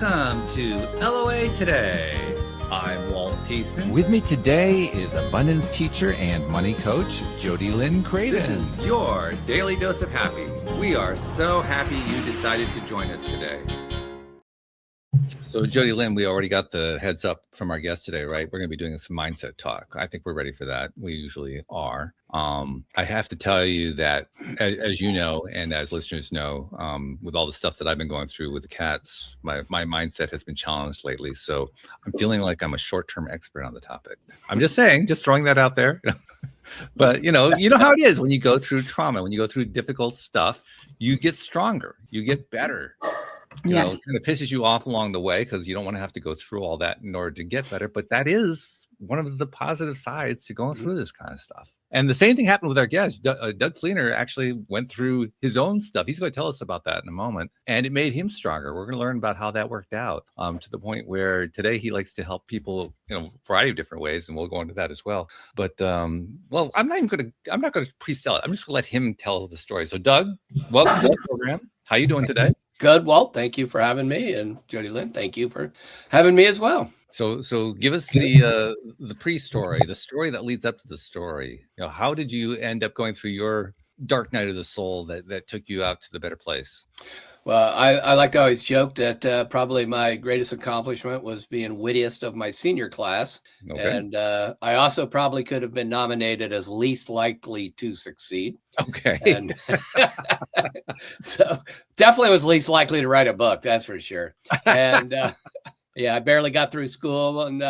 Welcome to LOA Today. I'm Walt Thiessen. With me today is abundance teacher and money coach, JodieLynn Craven. This is your daily dose of happy. We are so happy you decided to join us today. So JodieLynn, we already got the heads up from our guest today, right? We're going to be doing some mindset talk. I think we're ready for that. We usually are. I have to tell you that, as you know, and as listeners know, with all the stuff that I've been going through with the cats, my mindset has been challenged lately. So I'm feeling like I'm a short-term expert on the topic. I'm just saying, just throwing that out there. But you know how it is when you go through trauma, when you go through difficult stuff, you get stronger, you get better. You know, it kind of pisses you off along the way because you don't want to have to go through all that in order to get better. But that is one of the positive sides to going through this kind of stuff. And the same thing happened with our guest. Doug Fleener actually went through his own stuff. He's going to tell us about that in a moment. And it made him stronger. We're going to learn about how that worked out to the point where today he likes to help people, a variety of different ways. And we'll go into that as well. But, well, I'm not going to pre-sell it. I'm just going to let him tell the story. So Doug, welcome to the program. How you doing today? Good, Walt. Thank you for having me, and JodieLynn, thank you for having me as well. So give us the pre-story, the story that leads up to the story. How did you end up going through your dark night of the soul that took you out to the better place? Well, I like to always joke that probably my greatest accomplishment was being wittiest of my senior class. Okay. And I also probably could have been nominated as least likely to succeed. Okay. And so definitely was least likely to write a book, that's for sure. And yeah, I barely got through school and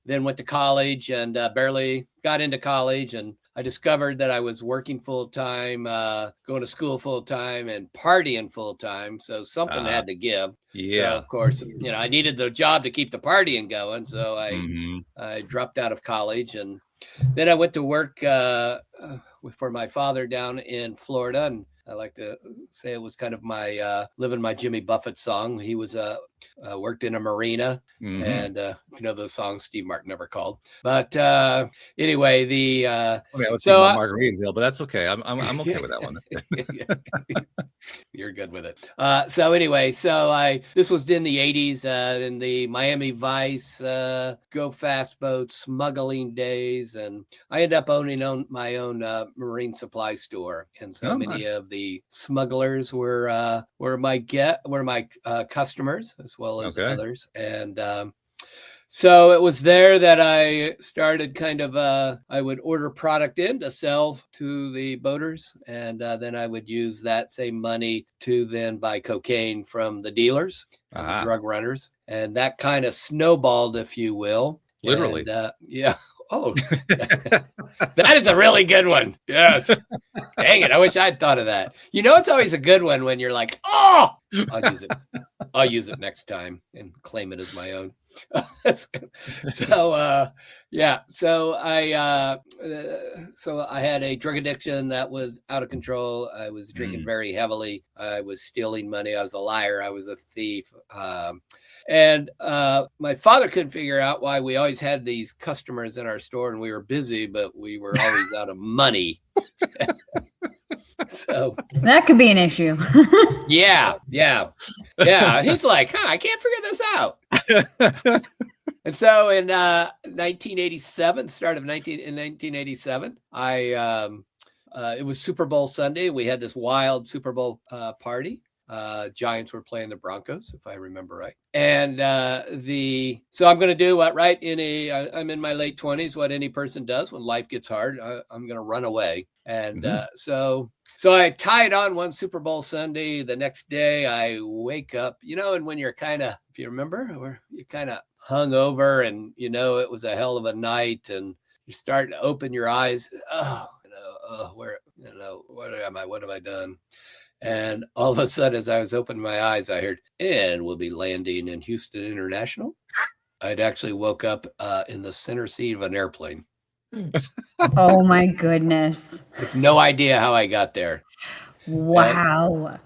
then went to college and barely got into college. And I discovered that I was working full time, going to school full time, and partying full time. So something had to give. Yeah. So of course, I needed the job to keep the partying going. So I dropped out of college, and then I went to work for my father down in Florida. And I like to say it was kind of my living my Jimmy Buffett song. He was worked in a marina, and if you know the song Steve Martin never called. But anyway, Margaritaville, but that's okay. I'm okay with that one. You're good with it. So anyway, this was in the 80s in the Miami Vice go fast boat smuggling days, and I ended up owning my own marine supply store, and so many of the smugglers were my customers as well as others. And so it was there that I started kind of I would order product in to sell to the boaters, and then I would use that same money to then buy cocaine from the dealers, the drug runners, and that kind of snowballed, if you will. Literally. And, yeah. Oh, that is a really good one. Yes. Dang it. I wish I'd thought of that. It's always a good one when you're like, oh, I'll use it next time and claim it as my own. So I had a drug addiction that was out of control. I was drinking very heavily. I was stealing money. I was a liar. I was a thief. And my father couldn't figure out why we always had these customers in our store and we were busy, but we were always out of money. So that could be an issue. Yeah. He's like, I can't figure this out. And so in 1987, in 1987, it was Super Bowl Sunday. We had this wild Super Bowl party. Giants were playing the Broncos, if I remember right. And so I'm going to do what, right? I'm in my late 20s, what any person does when life gets hard. I'm going to run away. And so I tied on one Super Bowl Sunday. The next day I wake up, and when you're kind of, if you remember, you're kind of hung over and, it was a hell of a night and you start to open your eyes. What am I? What have I done? And all of a sudden, as I was opening my eyes, I heard, and we'll be landing in Houston International. I'd actually woke up in the center seat of an airplane. Oh, my goodness. With no idea how I got there. Wow.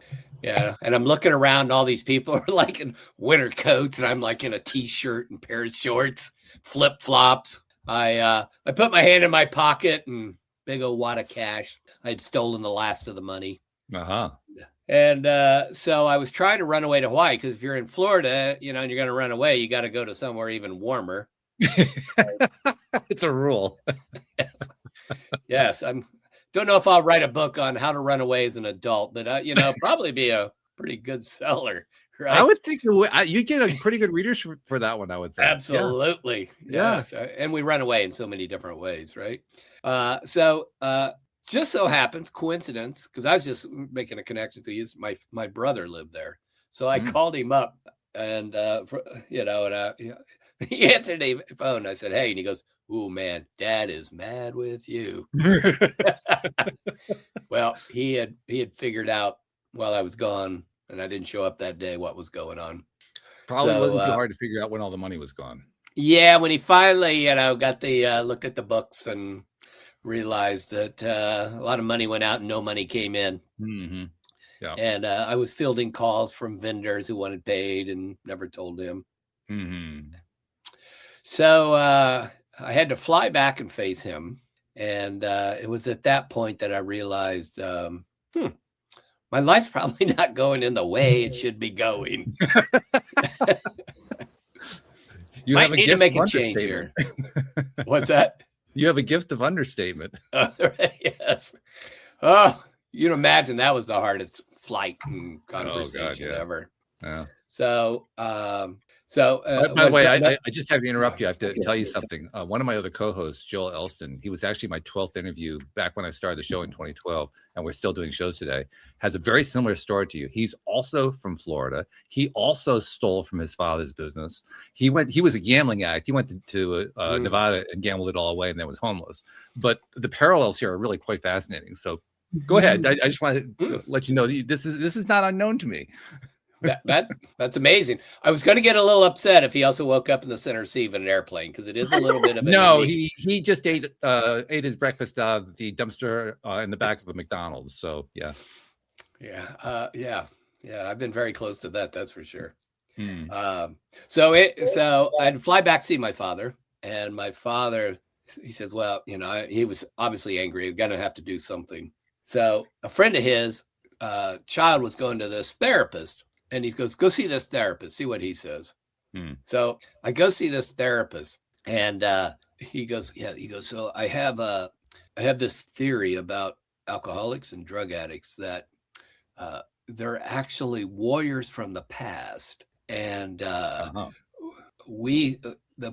And I'm looking around. All these people are like in winter coats, and I'm like in a T-shirt and pair of shorts, flip-flops. I put my hand in my pocket and big old wad of cash. I'd stolen the last of the money. And so I was trying to run away to Hawaii because if you're in Florida, and you're going to run away, you got to go to somewhere even warmer. It's a rule. Yes, don't know if I'll write a book on how to run away as an adult, but probably be a pretty good seller. Right? I would think you get a pretty good readers for that one. I would say absolutely. Yeah. Yes. And we run away in so many different ways, right? So just so happens, coincidence, because I was just making a connection to you. My brother lived there, so I called him up, and he answered the phone. I said, "Hey," and he goes, "Ooh, man, Dad is mad with you." Well, he had figured out while I was gone, and I didn't show up that day, what was going on. Probably wasn't too hard to figure out when all the money was gone. Yeah, when he finally, got the looked at the books and realized that a lot of money went out and no money came in. Mm-hmm. Yeah. And I was fielding calls from vendors who wanted paid and never told him. Mm-hmm. So I had to fly back and face him. And it was at that point that I realized, my life's probably not going in the way it should be going. You might need to make a change here. What's that? You have a gift of understatement. Yes. Oh, you'd imagine that was the hardest flight and conversation ever. Yeah. So, by the way, I just have to interrupt you. I have to tell you something. One of my other co-hosts, Joel Elston, he was actually my 12th interview back when I started the show in 2012, and we're still doing shows today, has a very similar story to you. He's also from Florida. He also stole from his father's business. He was a gambling addict. He went to Nevada and gambled it all away and then was homeless. But the parallels here are really quite fascinating. So go ahead. I just want to let you know that this is not unknown to me. That's amazing. I was going to get a little upset if he also woke up in the center seat of an airplane, because it is a little bit of a no. He just ate his breakfast out of the dumpster in the back of a McDonald's. So yeah. I've been very close to that. That's for sure. So I had to fly back to see my father, and my father, he said, well, he was obviously angry. I'm going to have to do something. So a friend of his child was going to this therapist. And he goes, go see this therapist, see what he says. So I go see this therapist, and he goes, so I have this theory about alcoholics and drug addicts that they're actually warriors from the past. And the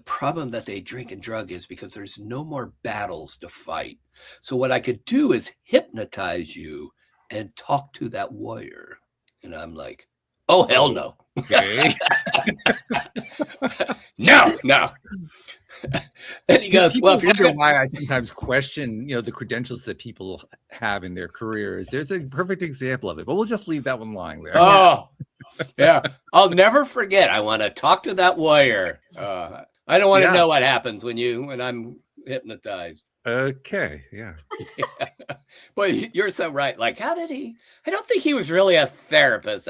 problem that they drink and drug is because there's no more battles to fight. So what I could do is hypnotize you and talk to that warrior. And I'm like, oh, hell no. Okay. No. And he goes, well, if you're wonder why I sometimes question, the credentials that people have in their careers. There's a perfect example of it, but we'll just leave that one lying there. Oh, yeah. I'll never forget. I want to talk to that warrior. I don't want to know what happens when I'm hypnotized. Okay. Yeah. But you're so right. Like, how did he? I don't think he was really a therapist.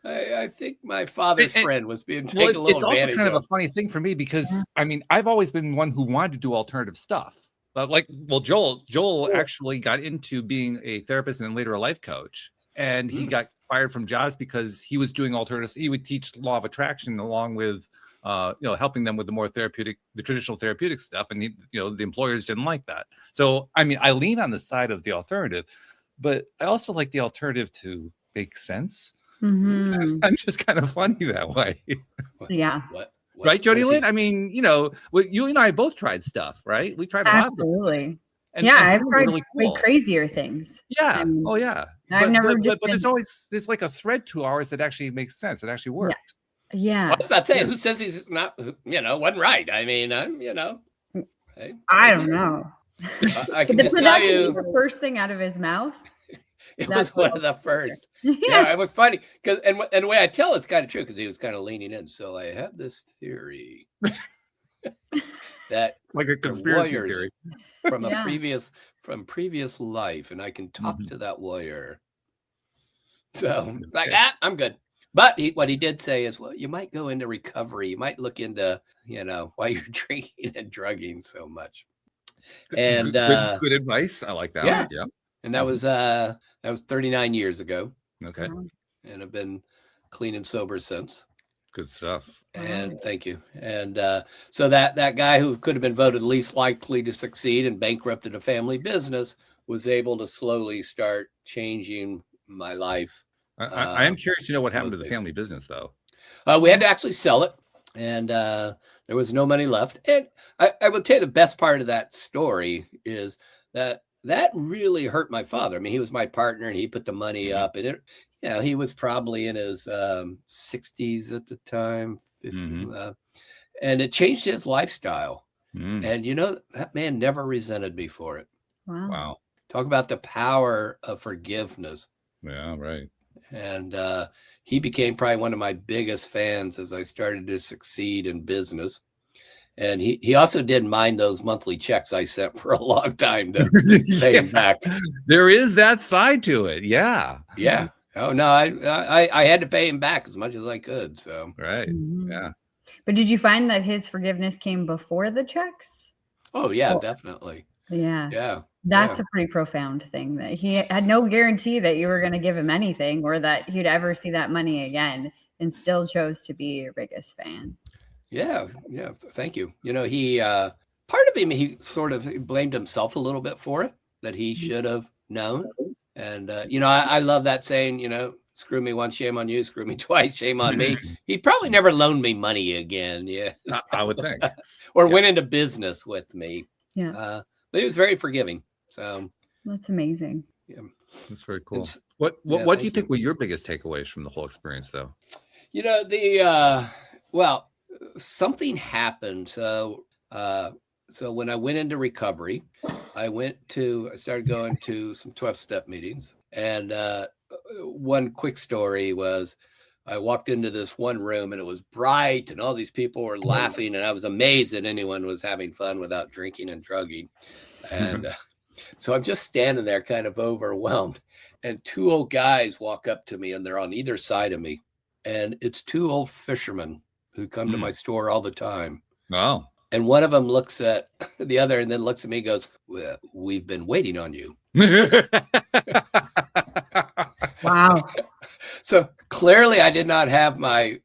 I think my father's friend was being taken a little advantage of. It's also kind of a funny thing for me because I've always been one who wanted to do alternative stuff. But Joel actually got into being a therapist and then later a life coach, and he got fired from jobs because he was doing alternatives. He would teach law of attraction along with helping them with the traditional therapeutic stuff. And the employers didn't like that. So, I lean on the side of the alternative, but I also like the alternative to make sense. Mm-hmm. I'm just kind of funny that way. Yeah. What right, JodieLynn? You and I both tried stuff, right? We tried a lot of them. Absolutely. And I've tried really cool. way crazier things. Yeah. Oh, yeah. I've never just but there's like a thread to ours that actually makes sense. It actually works. Yeah. I was about to say, who says he's not, wasn't right? I don't know. I can just tell you. The first thing out of his mouth. It was one of the first. Yeah, it was funny because, and the way I tell it's kind of true because he was kind of leaning in. So I have this theory that like a conspiracy theory from previous life, and I can talk to that warrior. So it's like, I'm good. But what he did say is, well, you might go into recovery. You might look into, why you're drinking and drugging so much. And good advice. I like that. Yeah. And that was 39 years ago. Okay. Wow. and have been clean and sober since. Good stuff. And thank you. And so that guy who could have been voted least likely to succeed and bankrupted a family business was able to slowly start changing my life. I am curious to know what happened to the family business, though. We had to actually sell it, and there was no money left. And I will tell you the best part of that story is that really hurt my father. I mean, he was my partner, and he put the money up, and he was probably in his 60s at the time, 50, and it changed his lifestyle. And that man never resented me for it. Wow. Talk about the power of forgiveness. Yeah, right. And he became probably one of my biggest fans as I started to succeed in business. And he also didn't mind those monthly checks I sent for a long time to pay him back. There is that side to it. Yeah. Yeah. Oh, no, I had to pay him back as much as I could. So. Right. Yeah. But did you find that his forgiveness came before the checks? Oh, yeah, definitely. Yeah. Yeah. That's a pretty profound thing, that he had no guarantee that you were going to give him anything or that he'd ever see that money again, and still chose to be your biggest fan. Yeah. Thank you. He, part of him, he sort of blamed himself a little bit for it, that he should have known. And, I love that saying, screw me once, shame on you, screw me twice, shame on me. He probably never loaned me money again. Yeah. I would think. Or went into business with me. Yeah. But he was very forgiving. So that's amazing. Yeah. That's very cool. What do you think were your biggest takeaways from the whole experience, though? Something happened. So when I went into recovery, I started going to some 12-step meetings. And one quick story was I walked into this one room and it was bright and all these people were laughing. And I was amazed that anyone was having fun without drinking and drugging. And so I'm just standing there kind of overwhelmed. And two old guys walk up to me and they're on either side of me. And it's two old fishermen who come to my store all the time. Wow. And one of them looks at the other and then looks at me and goes, well, we've been waiting on you. Wow. So clearly I did not have my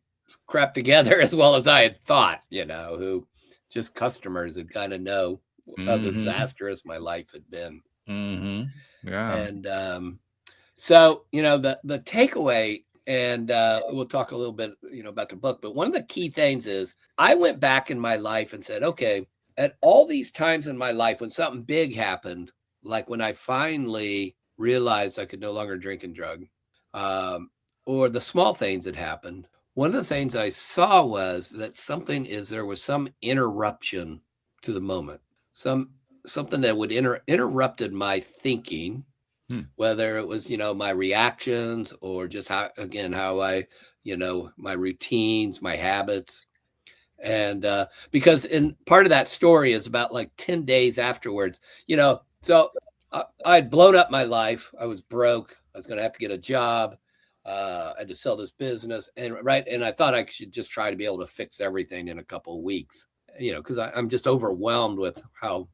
crap together as well as I had thought, who just customers would kind of know how disastrous my life had been. Yeah. And so, the takeaway, and we'll talk a little bit, about the book, but one of the key things is I went back in my life and said, okay, at all these times in my life when something big happened, like when I finally realized I could no longer drink and drug, or the small things that happened, one of the things I saw was that there was some interruption to the moment, something that would interrupted my thinking, whether it was, my reactions or just how I, my routines, my habits. And because in part of that story is about like 10 days afterwards, so I'd blown up my life. I was broke. I was going to have to get a job. I had to sell this business. And I thought I should just try to be able to fix everything in a couple of weeks, because I'm just overwhelmed with how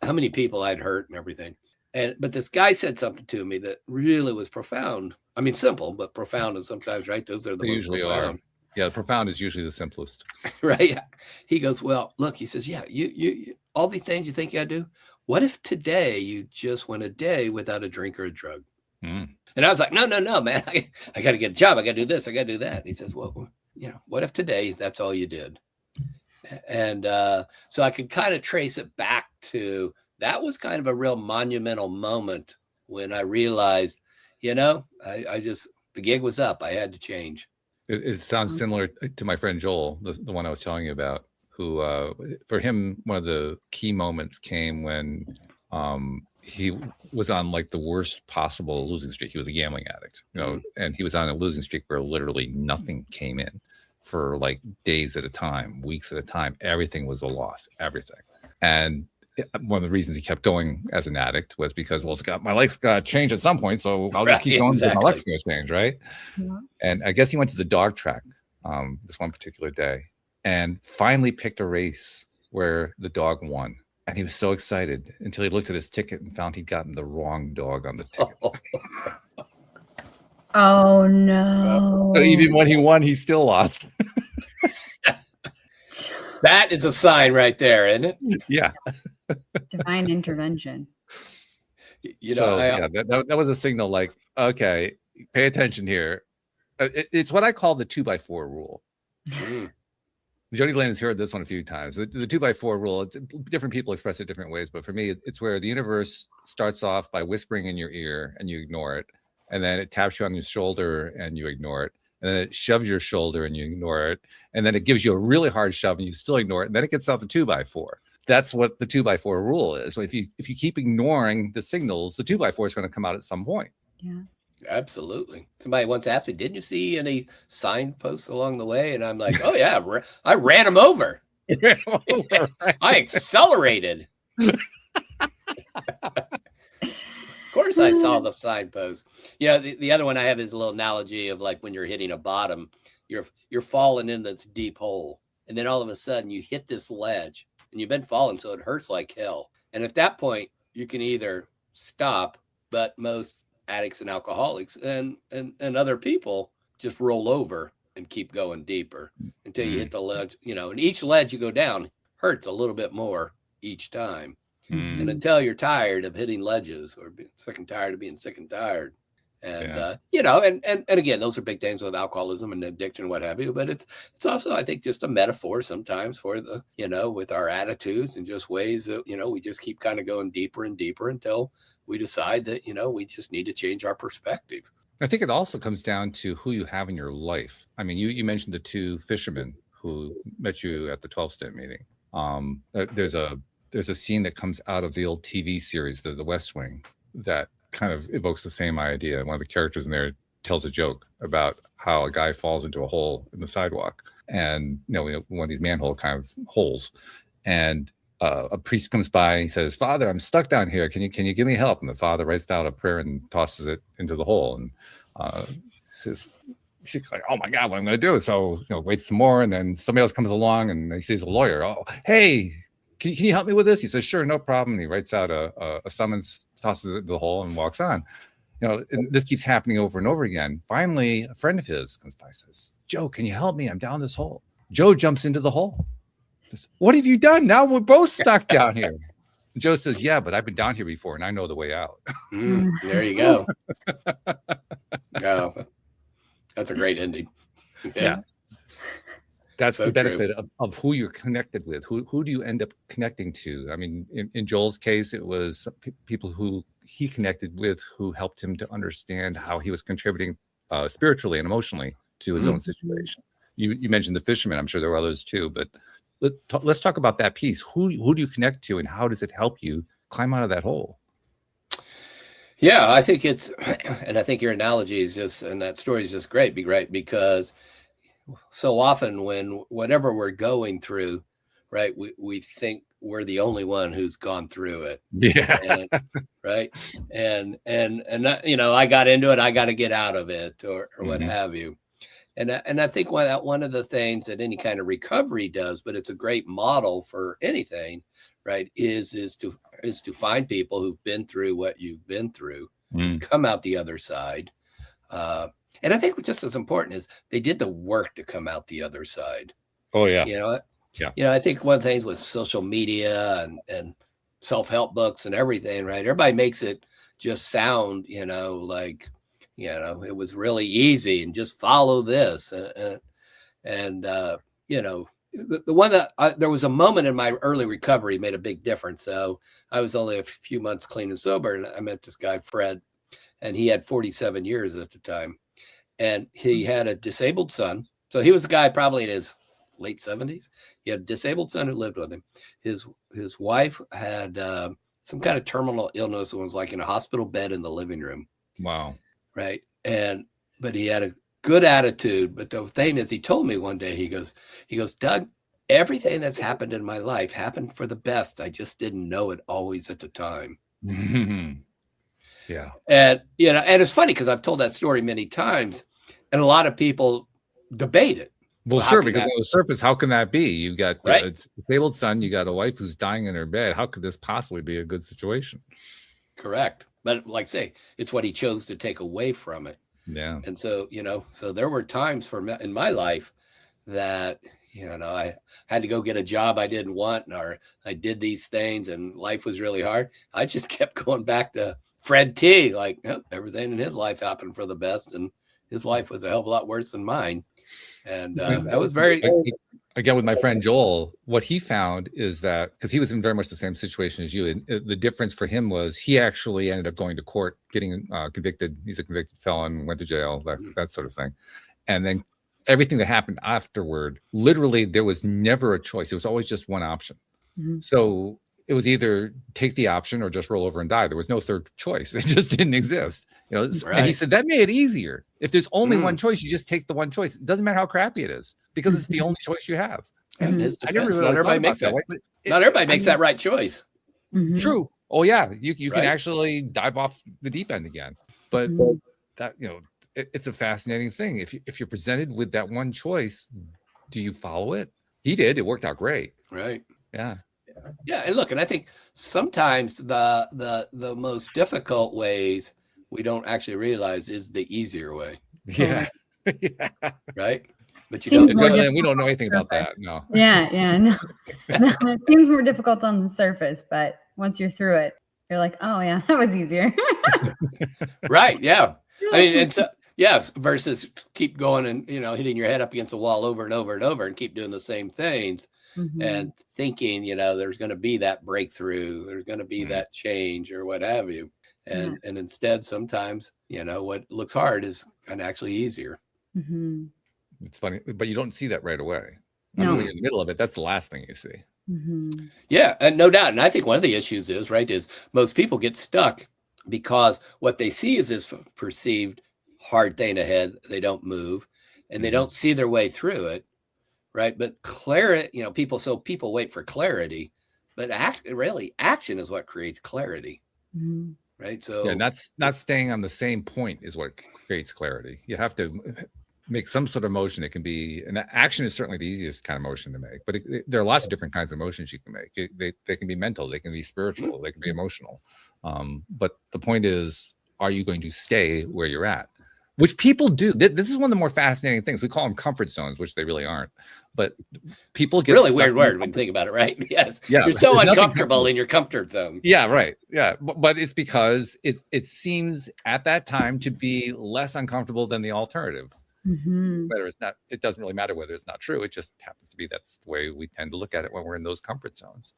many people I'd hurt and everything. But this guy said something to me that really was profound. I mean, simple, but profound. And sometimes, right, those are the most usually profound. Yeah, profound is usually the simplest. Right. He goes, well, look, he says, yeah, you all these things you think you gotta do. What if today you just went a day without a drink or a drug? And I was like, no, man, I got to get a job. I got to do this. I got to do that. And he says, well, what if today that's all you did? And so I could kind of trace it back to that was kind of a real monumental moment when I realized, the gig was up. I had to change. It sounds similar to my friend Joel, the one I was telling you about, who for him, one of the key moments came when he was on like the worst possible losing streak. He was a gambling addict, and he was on a losing streak where literally nothing came in for like days at a time, weeks at a time. Everything was a loss, everything. And one of the reasons he kept going as an addict was because, well, my life's got to change at some point, so I'll just keep going until my life's going to change, right? Yeah. And I guess he went to the dog track this one particular day and finally picked a race where the dog won. And he was so excited until he looked at his ticket and found he'd gotten the wrong dog on the ticket. Oh no! So even when he won, he still lost. That is a sign right there, isn't it? Yeah. Divine intervention. You know, that was a signal. Like, okay, pay attention here. It's what I call the 2x4 rule. JodieLynn has heard this one a few times. The 2x4 rule. Different people express it different ways, but for me, it's where the universe starts off by whispering in your ear and you ignore it, and then it taps you on your shoulder and you ignore it, and then it shoves your shoulder and you ignore it, and then it gives you a really hard shove and you still ignore it, and then it gets out the 2x4. That's what the 2x4 rule is. So if you keep ignoring the signals, the 2x4 is going to come out at some point. Yeah. Absolutely. Somebody once asked me, didn't you see any signposts along the way? And I'm like, oh yeah, I ran them over. I accelerated. Of course I saw the signposts. Yeah, the other one I have is a little analogy of like when you're hitting a bottom, you're falling in this deep hole. And then all of a sudden you hit this ledge and you've been falling, so it hurts like hell. And at that point, you can either stop, but most addicts and alcoholics and other people just roll over and keep going deeper until you hit the ledge, and each ledge you go down hurts a little bit more each time. And until you're tired of hitting ledges or sick and tired of being sick and tired. And, and again, those are big things with alcoholism and addiction, what have you, but it's also, I think, just a metaphor sometimes for the, with our attitudes and just ways that, we just keep kind of going deeper and deeper until we decide that, we just need to change our perspective. I think it also comes down to who you have in your life. I mean, you mentioned the two fishermen who met you at the 12-step meeting. There's a scene that comes out of the old TV series, the West Wing, that kind of evokes the same idea. One of the characters in there tells a joke about how a guy falls into a hole in the sidewalk, and one of these manhole kind of holes, and a priest comes by and he says, "Father, I'm stuck down here. Can you give me help?" And the father writes down a prayer and tosses it into the hole, and says, she's like, "Oh my God, what am I going to do?" So waits some more, and then somebody else comes along and he sees a lawyer. "Oh, hey, can you help me with this?" He says, "Sure, no problem." And he writes out a summons, tosses it into the hole, and walks on. And this keeps happening over and over again. Finally, a friend of his comes by and says, "Joe, can you help me? I'm down this hole." Joe jumps into the hole. Says, "What have you done? Now we're both stuck down here." And Joe says, "Yeah, but I've been down here before and I know the way out." There you go. Oh, that's a great ending. Yeah. That's so the benefit of who you're connected with. Who do you end up connecting to? I mean, in Joel's case, it was people who he connected with who helped him to understand how he was contributing spiritually and emotionally to his own situation. You mentioned the fisherman. I'm sure there were others too, but let's talk about that piece. Who do you connect to, and how does it help you climb out of that hole? Yeah, I think and I think your analogy is and that story is just great, because so often whatever we're going through, right, we think we're the only one who's gone through it. Yeah. Right. And I got into it, I got to get out of it or what have you. And I think one of the things that any kind of recovery does, but it's a great model for anything, right, is to find people who've been through what you've been through, come out the other side. And I think just as important is they did the work to come out the other side. Oh, yeah. Yeah. I think one of the things with social media and self-help books and everything, right? Everybody makes it just sound, like, it was really easy and just follow this. The one that there was a moment in my early recovery made a big difference. So I was only a few months clean and sober, and I met this guy, Fred, and he had 47 years at the time. And he had a disabled son. So he was a guy probably in his late 70s. He had a disabled son who lived with him. His wife had some kind of terminal illness and was like in a hospital bed in the living room. Wow. Right. But he had a good attitude. But the thing is, he told me one day, he goes, "Doug, everything that's happened in my life happened for the best. I just didn't know it always at the time." Yeah. And it's funny because I've told that story many times and a lot of people debate it. Well, sure, because on the surface, how can that be? You got a disabled son, you got a wife who's dying in her bed. How could this possibly be a good situation? Correct. But like I say, it's what he chose to take away from it. Yeah. And so, so there were times in my life that, I had to go get a job I didn't want, or I did these things and life was really hard. I just kept going back to Fred T. Like, everything in his life happened for the best, and his life was a hell of a lot worse than mine. And that was very... Again, with my friend Joel, what he found is that, because he was in very much the same situation as you, and the difference for him was he actually ended up going to court, getting convicted. He's a convicted felon, went to jail, that sort of thing. And then everything that happened afterward, literally, there was never a choice. It was always just one option. Mm-hmm. So it was either take the option or just roll over and die. There was no third choice. It just didn't exist. Right. And he said that made it easier. If there's only one choice, you just take the one choice. It doesn't matter how crappy it is, because it's the only choice you have. And his defense, not everybody makes that. Not everybody makes that right choice. Mm-hmm. True. Oh yeah, you can actually dive off the deep end again. But that it's a fascinating thing. If you're presented with that one choice, do you follow it? He did. It worked out great. Right. Yeah. Yeah. And look, and I think sometimes the most difficult ways we don't actually realize is the easier way. Yeah. Yeah. Right. But we don't know anything about that. No. Yeah. No. It seems more difficult on the surface, but once you're through it, you're like, oh yeah, that was easier. Right. Yeah. I mean, and so, yes, versus keep going and, hitting your head up against the wall over and over and over and keep doing the same things and thinking, there's going to be that breakthrough, there's going to be that change or what have you. And instead, sometimes, what looks hard is kind of actually easier. Mm-hmm. It's funny, but you don't see that right away. No. I mean, when you're in the middle of it, that's the last thing you see. Mm-hmm. Yeah, and no doubt. And I think one of the issues is most people get stuck because what they see is this perceived hard thing ahead. They don't move and they don't see their way through it. Right. But clarity, people wait for clarity, but action is what creates clarity. Mm-hmm. Right. So not staying on the same point is what creates clarity. You have to make some sort of motion. It can be, and action is certainly the easiest kind of motion to make, but there are lots of different kinds of motions you can make. They can be mental, they can be spiritual, they can be emotional. But the point is, are you going to stay where you're at? Which people do. This is one of the more fascinating things. We call them comfort zones, which they really aren't. But people get really weird word when you think about it, right? Yes. Yeah. You're so uncomfortable in your comfort zone. Yeah, right. Yeah. But it's because it seems at that time to be less uncomfortable than the alternative. Mm-hmm. Whether it's not, it doesn't really matter whether it's not true. It just happens to be that's the way we tend to look at it when we're in those comfort zones.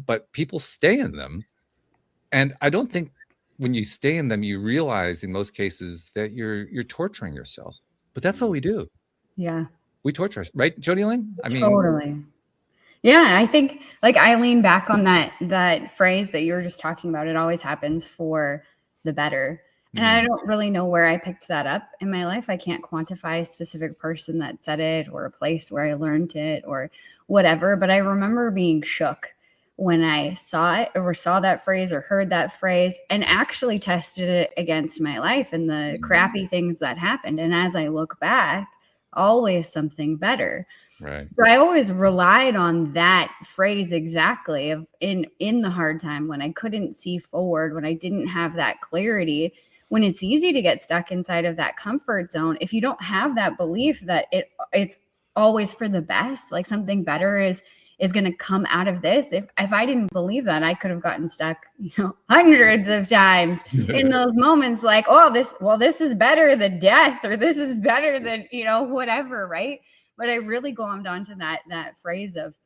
But people stay in them. And I don't think when you stay in them, you realize in most cases that you're torturing yourself. But that's what we do. Yeah. We torture us, right, JodieLynn? I mean, totally. Yeah, I think I lean back on that phrase that you were just talking about. It always happens for the better. And I don't really know where I picked that up in my life. I can't quantify a specific person that said it or a place where I learned it or whatever. But I remember being shook when I saw it or saw that phrase or heard that phrase and actually tested it against my life and the crappy things that happened. And as I look back, always something better. Right. So I always relied on that phrase exactly of in the hard time when I couldn't see forward, when I didn't have that clarity. When it's easy to get stuck inside of that comfort zone, if you don't have that belief that it's always for the best, like something better is going to come out of this. If I didn't believe that, I could have gotten stuck, hundreds of times in those moments like, oh, this is better than death, or this is better than, whatever. Right. But I really glommed onto that phrase of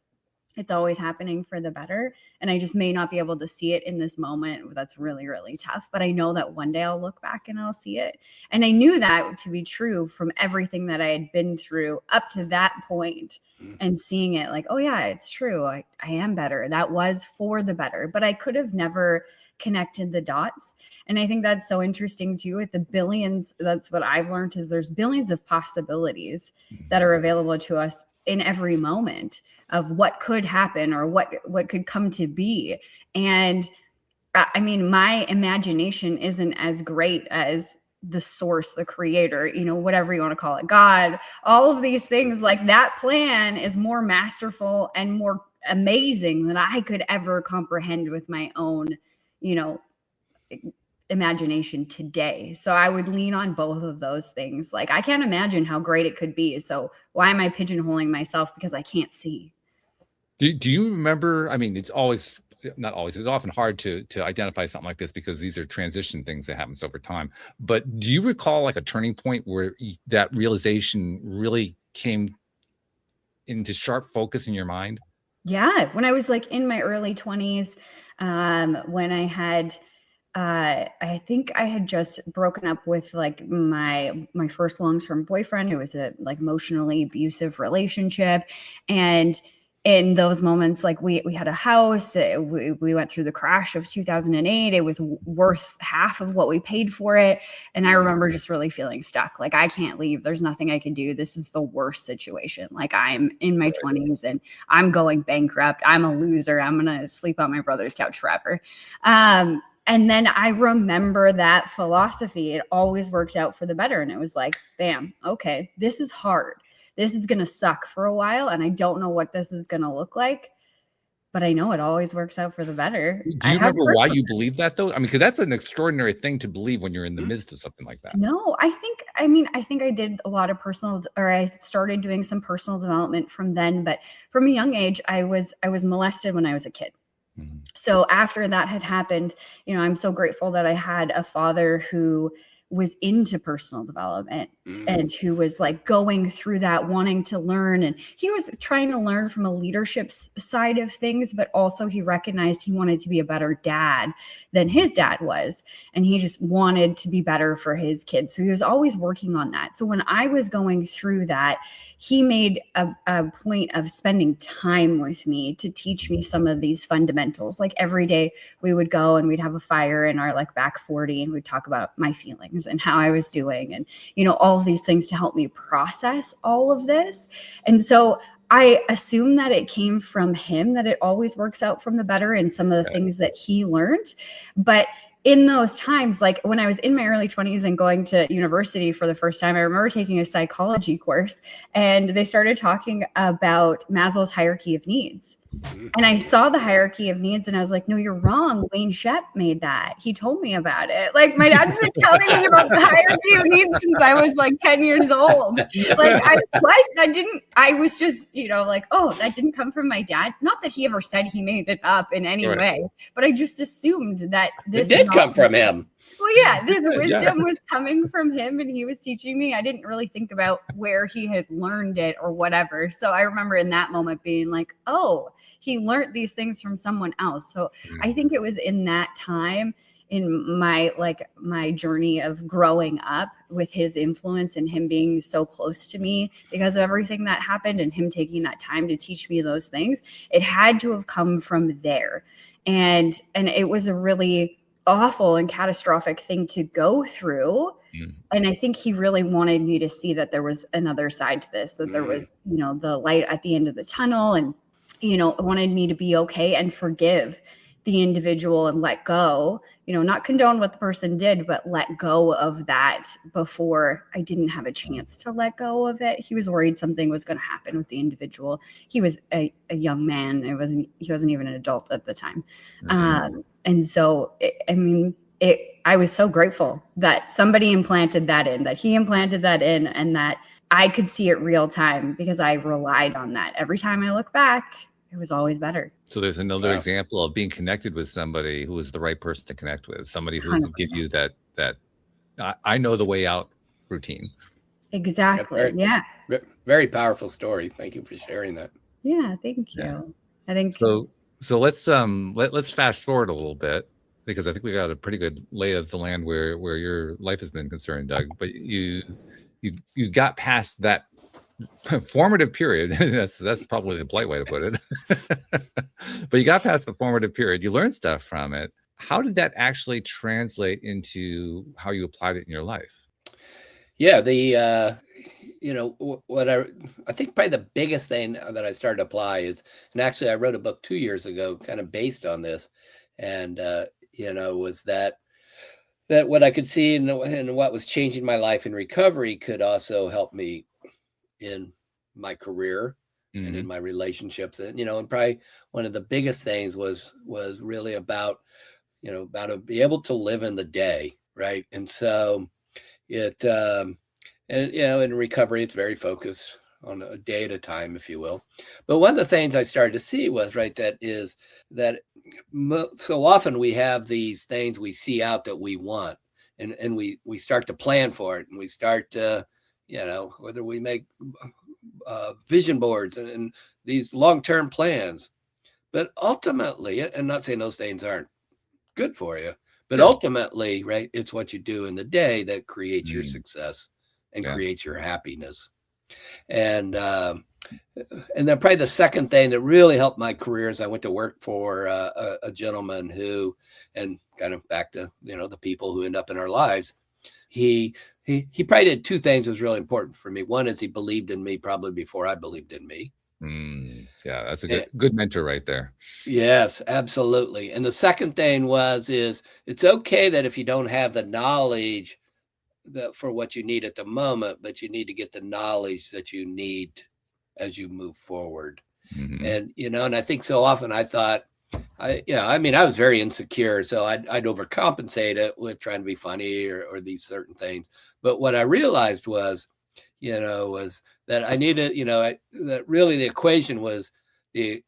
it's always happening for the better. And I just may not be able to see it in this moment. That's really, really tough. But I know that one day I'll look back and I'll see it. And I knew that to be true from everything that I had been through up to that point and seeing it like, oh yeah, it's true. I am better. That was for the better, but I could have never connected the dots. And I think that's so interesting too, with the billions. That's what I've learned is there's billions of possibilities that are available to us in every moment of what could happen or what could come to be. And I mean, my imagination isn't as great as the source, the creator, whatever you want to call it, God, all of these things. Like that plan is more masterful and more amazing than I could ever comprehend with my own, imagination today. So I would lean on both of those things. Like, I can't imagine how great it could be. So why am I pigeonholing myself because I can't see? Do you remember? I mean, it's always not always. It's often hard to identify something like this because these are transition things that happens over time. But do you recall like a turning point where that realization really came into sharp focus in your mind? Yeah, when I was like in my early 20s, when I had I think I had just broken up with like my first long-term boyfriend, who was a like emotionally abusive relationship. And in those moments, like we had a house, we went through the crash of 2008. It was worth half of what we paid for it. And I remember just really feeling stuck. Like, I can't leave. There's nothing I can do. This is the worst situation. Like, I'm in my 20s and I'm going bankrupt. I'm a loser. I'm going to sleep on my brother's couch forever. And then I remember that philosophy. It always works out for the better. And it was like, bam, okay, this is hard. This is going to suck for a while. And I don't know what this is going to look like, but I know it always works out for the better. Do you remember why you believe that though? I mean, because that's an extraordinary thing to believe when you're in the midst of something like that. No, I think I did a lot of I started doing some personal development from then, but from a young age, I was molested when I was a kid. So after that had happened, I'm so grateful that I had a father who was into personal development and who was like going through that, wanting to learn. And he was trying to learn from a leadership side of things, but also he recognized he wanted to be a better dad than his dad was. And he just wanted to be better for his kids. So he was always working on that. So when I was going through that, he made a point of spending time with me to teach me some of these fundamentals. Like every day we would go and we'd have a fire in our like back 40 and we'd talk about my feelings and how I was doing and, all of these things to help me process all of this. And so I assume that it came from him, that it always works out from the better in some of the things that he learned. But in those times, like when I was in my early 20s and going to university for the first time, I remember taking a psychology course and they started talking about Maslow's hierarchy of needs. And I saw the hierarchy of needs and I was like, no, you're wrong. Wayne Shepp made that. He told me about it. Like my dad's been telling me about the hierarchy of needs since I was like 10 years old. Like I was just, like, oh, that didn't come from my dad. Not that he ever said he made it up in any way, but I just assumed that this did come from him. Well, yeah, this wisdom was coming from him and he was teaching me. I didn't really think about where he had learned it or whatever. So I remember in that moment being like, oh, he learned these things from someone else. So I think it was in that time in my journey of growing up with his influence and him being so close to me because of everything that happened and him taking that time to teach me those things. It had to have come from there. And it was a really awful and catastrophic thing to go through. And I think he really wanted me to see that there was another side to this, that there was, the light at the end of the tunnel and, wanted me to be okay and forgive the individual and let go, not condone what the person did, but let go of that before I didn't have a chance to let go of it. He was worried something was going to happen with the individual. He was a young man. He wasn't even an adult at the time. And so, I was so grateful that somebody implanted that in, that he implanted that in, and that I could see it real time because I relied on that. Every time I look back, it was always better. So there's another example of being connected with somebody who was the right person to connect with, somebody who will give you that I know the way out routine. Exactly. Very powerful story. Thank you for sharing that. Yeah, thank you. Yeah. I think so. So let's fast forward a little bit because I think we got a pretty good lay of the land where your life has been concerned, Doug. But you got past that formative period. that's probably the polite way to put it. But you got past the formative period. You learned stuff from it. How did that actually translate into how you applied it in your life? Yeah, what I think probably the biggest thing that I started to apply is, and actually I wrote a book 2 years ago, kind of based on this, and was that what I could see and what was changing my life in recovery could also help me in my career and in my relationships, and probably one of the biggest things was really about about to be able to live in the day, right? And so it, and in recovery, it's very focused on a day at a time, if you will. But one of the things I started to see was, right, that so often we have these things we see out that we want, and we start to plan for it, and we start to, whether we make vision boards and these long-term plans. But ultimately, and not saying those things aren't good for you, but ultimately, right, it's what you do in the day that creates your success and creates your happiness. And then probably the second thing that really helped my career is I went to work for a gentleman who, and kind of back to, the people who end up in our lives, he probably did two things that was really important for me. One is he believed in me probably before I believed in me. Yeah, that's a good mentor right there. Yes, absolutely. And the second thing is it's okay that if you don't have the knowledge for what you need at the moment, but you need to get the knowledge that you need as you move forward. And, and I think so often I thought, I was very insecure, so I'd overcompensate it with trying to be funny or these certain things. But what I realized was that I needed, that really the equation was if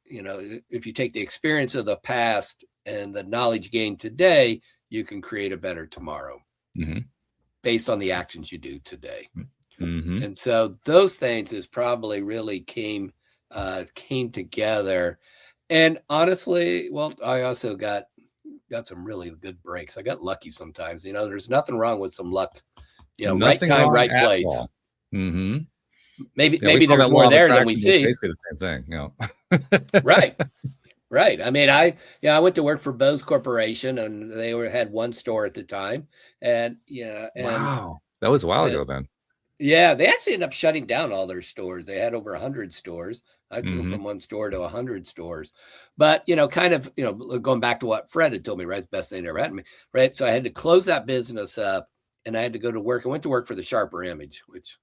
you take the experience of the past and the knowledge gained today, you can create a better tomorrow based on the actions you do today. And so those things is probably really came together. And honestly, well, I also got some really good breaks. I got lucky sometimes. There's nothing wrong with some luck. Right time, right place. Maybe there's more there than we see. Basically the same thing, Right. I mean, I went to work for Bose Corporation, and they had one store at the time. And wow, that was a while ago then. Yeah, they actually ended up shutting down all their stores. They had over 100 stores. I took from one store to 100 stores. But, kind of, going back to what Fred had told me, right? The best thing they ever had to me, right? So I had to close that business up, and I had to go to work. I went to work for the Sharper Image, which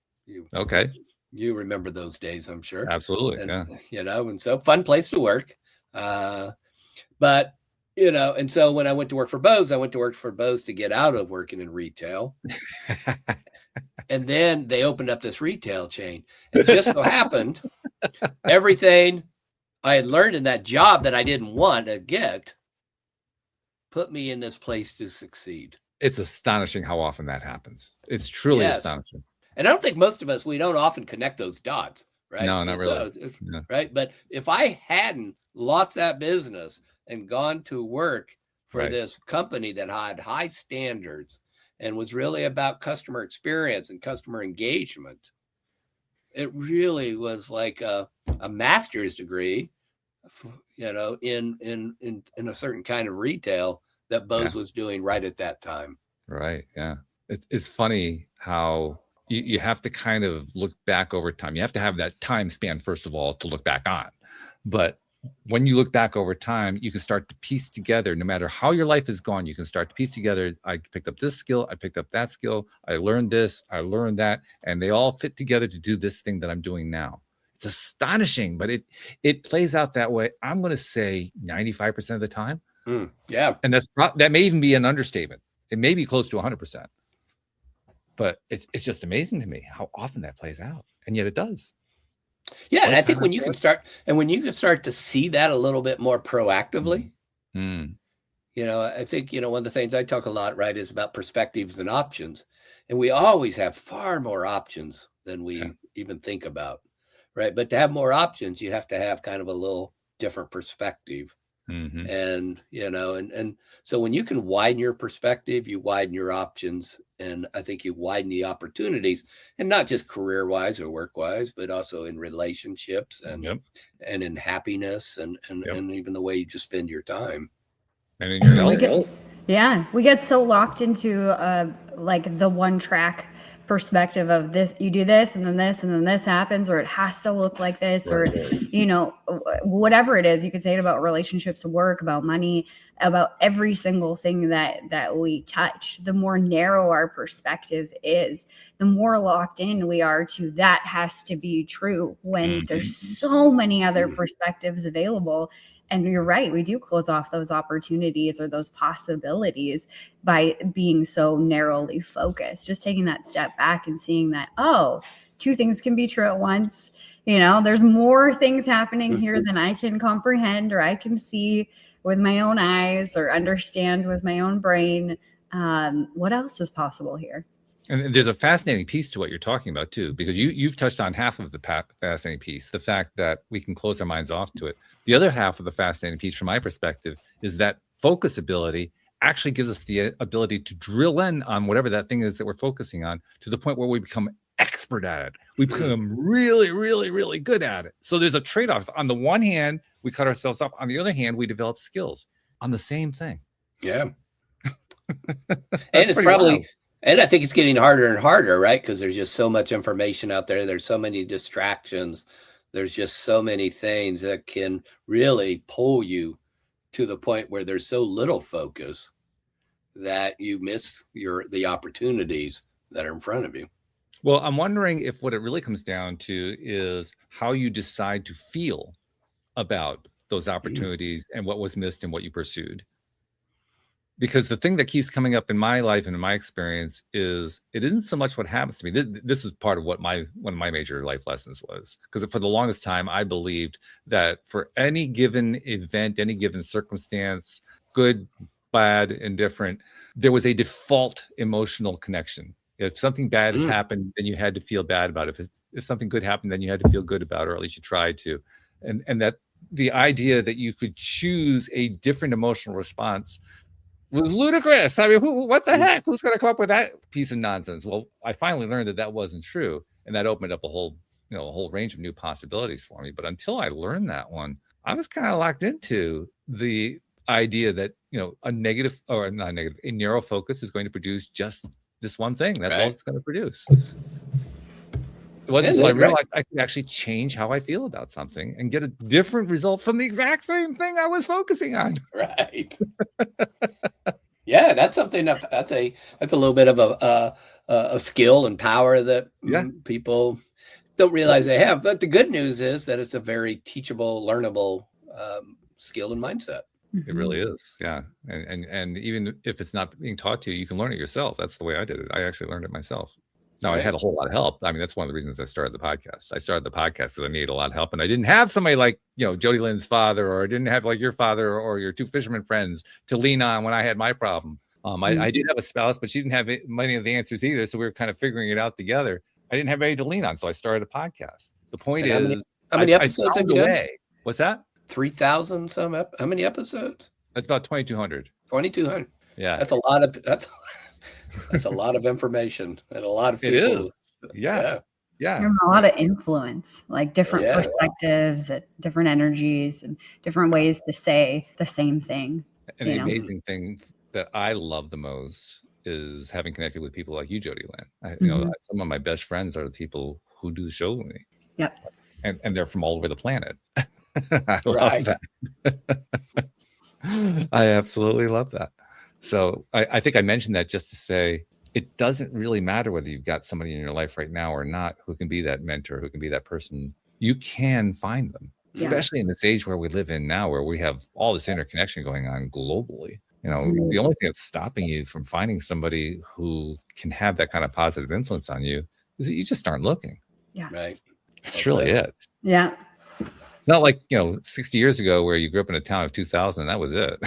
you remember those days, I'm sure. Absolutely. And, and so fun place to work. But, and so when I went to work for Bose, to get out of working in retail. And then they opened up this retail chain. And just so happened, everything I had learned in that job that I didn't want to get put me in this place to succeed. It's astonishing how often that happens. It's truly astonishing. And I don't think most of us, we don't often connect those dots, right? No, not really. Right. But if I hadn't lost that business and gone to work for this company that had high standards and was really about customer experience and customer engagement, it really was like a master's degree, in a certain kind of retail that Bose was doing right at that time. Right. Yeah. It's funny how you have to kind of look back over time. You have to have that time span, first of all, to look back on. But when you look back over time, you can start to piece together, no matter how your life has gone, you can start to piece together. I picked up this skill. I picked up that skill. I learned this. I learned that. And they all fit together to do this thing that I'm doing now. It's astonishing, but it plays out that way. I'm going to say 95% of the time. Yeah. And that may even be an understatement. It may be close to 100%. But it's just amazing to me how often that plays out. And yet it does. Yeah, and I think when you can start to see that a little bit more proactively, I think, one of the things I talk a lot, right, is about perspectives and options. And we always have far more options than we even think about, right? But to have more options, you have to have kind of a little different perspective. And, and so when you can widen your perspective, you widen your options. And I think you widen the opportunities, and not just career wise or work wise, but also in relationships and in happiness and even the way you just spend your time. And in your we get so locked into like the one track perspective of this, you do this and then this happens, or it has to look like this, or whatever it is. You could say it about relationships, work, about money, about every single thing that we touch. The more narrow our perspective is, the more locked in we are to that has to be true, when there's so many other perspectives available. And you're right, we do close off those opportunities or those possibilities by being so narrowly focused. Just taking that step back and seeing that, oh, two things can be true at once. There's more things happening here than I can comprehend or I can see with my own eyes or understand with my own brain. What else is possible here? And there's a fascinating piece to what you're talking about too, because you've touched on half of the fascinating piece, the fact that we can close our minds off to it. The other half of the fascinating piece from my perspective is that focus ability actually gives us the ability to drill in on whatever that thing is that we're focusing on to the point where we become expert at it. We become really, really, really good at it. So there's a trade-off. On the one hand, we cut ourselves off. On the other hand, we develop skills on the same thing. Yeah. And it's probably wild. And I think it's getting harder and harder, right? Because there's just so much information out there. There's so many distractions. There's just so many things that can really pull you to the point where there's so little focus that you miss the opportunities that are in front of you. Well, I'm wondering if what it really comes down to is how you decide to feel about those opportunities and what was missed and what you pursued. Because the thing that keeps coming up in my life and in my experience is it isn't so much what happens to me. This is part of what one of my major life lessons was. Because for the longest time, I believed that for any given event, any given circumstance, good, bad, indifferent, there was a default emotional connection. If something bad happened, then you had to feel bad about it. If something good happened, then you had to feel good about it, or at least you tried to. And that the idea that you could choose a different emotional response was ludicrous. I mean, what the heck? Who's going to come up with that piece of nonsense? Well, I finally learned that wasn't true, and that opened up a whole range of new possibilities for me. But until I learned that one, I was kind of locked into the idea that a negative or not negative, a narrow focus is going to produce just this one thing. That's all it's going to produce. It wasn't until I realized I could actually change how I feel about something and get a different result from the exact same thing I was focusing on. Right. Yeah, that's something that's a little bit of a skill and power that people don't realize they have. But the good news is that it's a very teachable, learnable skill and mindset. It really is. Yeah. And even if it's not being taught to you, you can learn it yourself. That's the way I did it. I actually learned it myself. Now, I had a whole lot of help. I mean, that's one of the reasons I started the podcast. I started the podcast because I needed a lot of help. And I didn't have somebody like, JodieLynn's father, or I didn't have like your father or your two fisherman friends to lean on when I had my problem. I did have a spouse, but she didn't have many of the answers either. So we were kind of figuring it out together. I didn't have anybody to lean on. So I started a podcast. The point is, how many episodes have you done? What's that? 3,000 some. How many episodes? That's about 2,200. 2,200. Yeah. That's a lot of information and a lot of people. It is. Yeah. A lot of influence, like different perspectives, different energies, and different ways to say the same thing. And the amazing thing that I love the most is having connected with people like you, JodieLynn. Some of my best friends are the people who do the show with me. Yep. And they're from all over the planet. I love that. I absolutely love that. So I think I mentioned that just to say it doesn't really matter whether you've got somebody in your life right now or not who can be that mentor, who can be that person. You can find them, especially in this age where we live in now, where we have all this interconnection going on globally. The only thing that's stopping you from finding somebody who can have that kind of positive influence on you is that you just aren't looking. Yeah. Right. That's really it. Yeah. It's not like, 60 years ago where you grew up in a town of 2,000 and that was it.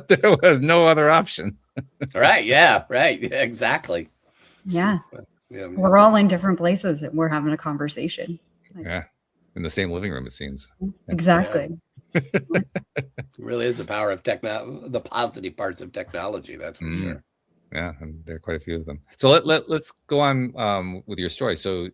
There was no other option. Right. Yeah. Right. Exactly. Yeah. We're all in different places and we're having a conversation. In the same living room, it seems. Exactly. It really is the power of the positive parts of technology. That's for sure. Yeah. And there are quite a few of them. So let's go on with your story. So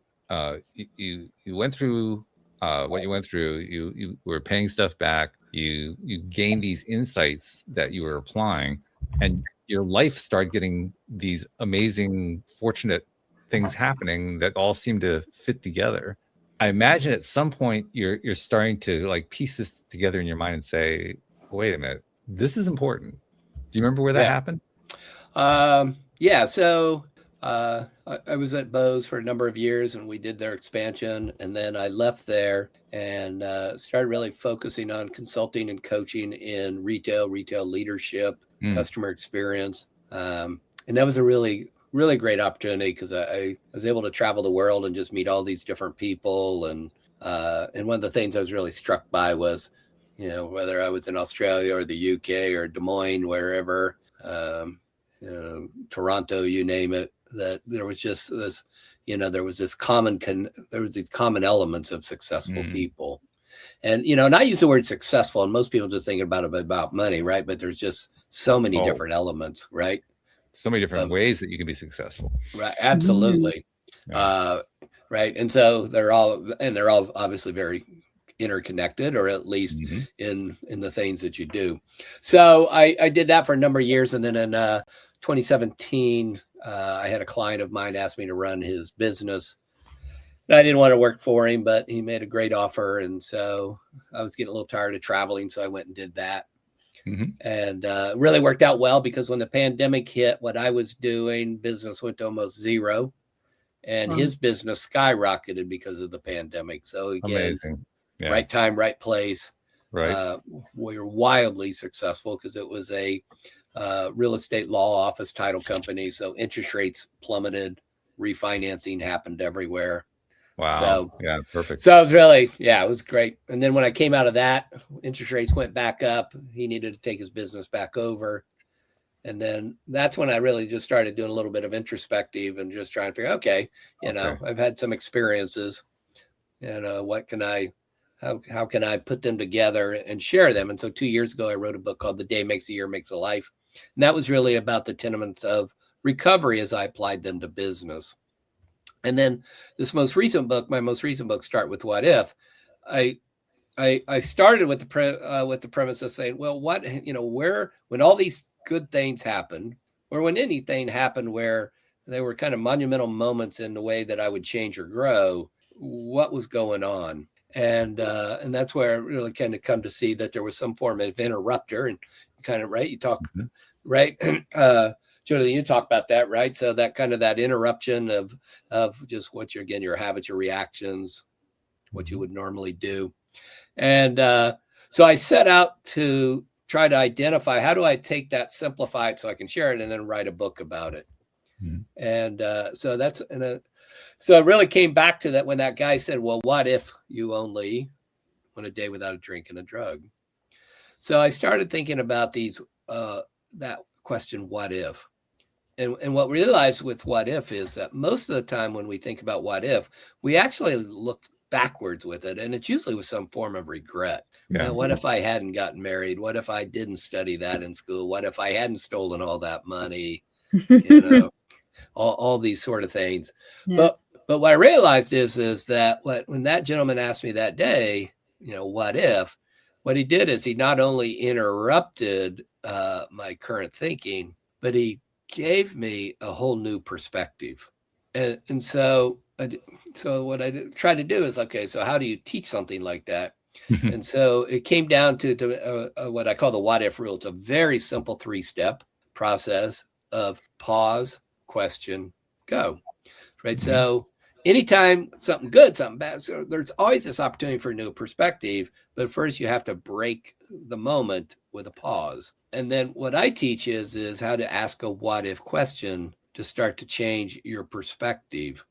you went through what you went through. You were paying stuff back. You gained these insights that you were applying, and your life started getting these amazing, fortunate things happening that all seem to fit together. I imagine at some point you're starting to like piece this together in your mind and say, wait a minute, this is important. Do you remember where that happened? So I was at Bose for a number of years, and we did their expansion. And then I left there and started really focusing on consulting and coaching in retail leadership, customer experience. And that was a really, really great opportunity because I was able to travel the world and just meet all these different people. And one of the things I was really struck by was, whether I was in Australia or the UK or Des Moines, wherever, Toronto, you name it, that there was just this, there was these common elements of successful people. And, and I use the word successful, and most people just think about money, right? But there's just so many different elements, right? So many different ways that you can be successful. Right. Absolutely. Right. And so they're all obviously very interconnected, or at least in the things that you do. So I did that for a number of years. And then in 2017, I had a client of mine ask me to run his business. And I didn't want to work for him, but he made a great offer. And so I was getting a little tired of traveling. So I went and did that. And really worked out well, because when the pandemic hit, what I was doing, business went to almost zero. And his business skyrocketed because of the pandemic. So again, amazing. Yeah. Right time, right place. Right. We were wildly successful because it was a real estate law office title company. So interest rates plummeted, refinancing happened everywhere. Wow. So, yeah, perfect. So it was really, it was great. And then when I came out of that, interest rates went back up. He needed to take his business back over. And then that's when I really just started doing a little bit of introspective and just trying to figure, okay, I've had some experiences, how can I put them together and share them? And so 2 years ago, I wrote a book called The Day Makes a Year Makes a Life. And that was really about the tenements of recovery as I applied them to business. And then my most recent book, Start With What If, I started with the premise of saying, well, what, when all these good things happened, or when anything happened where they were kind of monumental moments in the way that I would change or grow, what was going on? And that's where I really kind of come to see that there was some form of interrupter, and kind of, right. You talk, right. Julie, you talk about that, right? So that kind of that interruption of just your habits, your reactions, what you would normally do. And so I set out to try to identify, how do I take that, simplify it so I can share it, and then write a book about it. And so it really came back to that when that guy said, well, what if you only went a day without a drink and a drug? So I started thinking about that question, what if? And what we realized with what if is that most of the time when we think about what if, we actually look backwards with it. And it's usually with some form of regret. Yeah. What if I hadn't gotten married? What if I didn't study that in school? What if I hadn't stolen all that money? All these sort of things. Yeah. But what I realized is that when that gentleman asked me that day, what if, what he did is he not only interrupted my current thinking, but he gave me a whole new perspective. And so what I tried to do is, okay, so how do you teach something like that? And so it came down to what I call the what if rule. It's a very simple 3-step process of pause, question, go. Right. So anytime something good, something bad, so there's always this opportunity for a new perspective. But first you have to break the moment with a pause. And then what I teach is how to ask a what if question to start to change your perspective,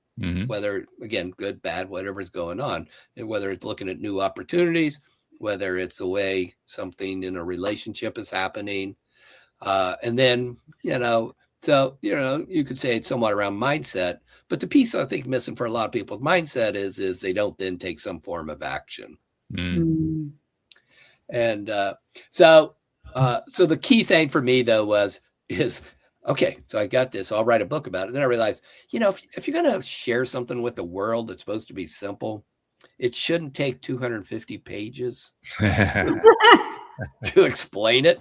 whether, again, good, bad, whatever's going on, and whether it's looking at new opportunities, whether it's the way something in a relationship is happening. And then, so, you could say it's somewhat around mindset, but the piece I think missing for a lot of people with mindset is they don't then take some form of action. And so the key thing for me though is okay, so I got this, I'll write a book about it. And then I realized, if you're going to share something with the world that's supposed to be simple, it shouldn't take 250 pages to explain it.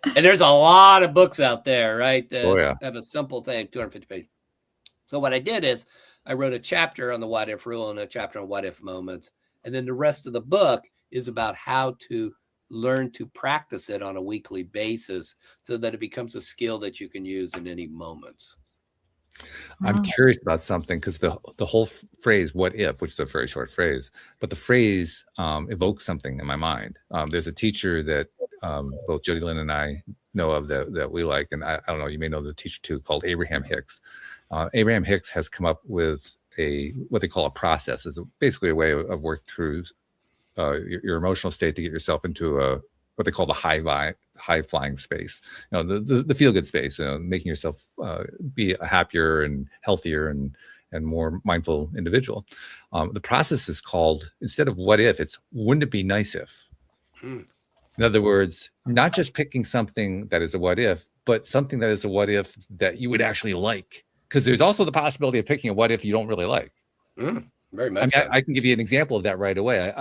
And there's a lot of books out there, right, that have a simple thing, 250 pages. So what I did is I wrote a chapter on the what if rule and a chapter on what if moments. And then the rest of the book is about how to learn to practice it on a weekly basis so that it becomes a skill that you can use in any moments. I'm Wow. curious about something because the whole phrase "what if," which is a very short phrase, but the phrase evokes something in my mind. There's a teacher that both JodieLynn and I know of that we like, and I don't know, you may know the teacher too, called Abraham Hicks. Abraham Hicks has come up with what they call a process. Is basically a way of working through your emotional state to get yourself into what they call the high flying space, the feel good space, making yourself be a happier and healthier and more mindful individual. The process is called, instead of what if, it's wouldn't it be nice if. In other words, not just picking something that is a what if, but something that is a what if that you would actually like. Because there's also the possibility of picking a what if you don't really like. Very much. I can give you an example of that right away.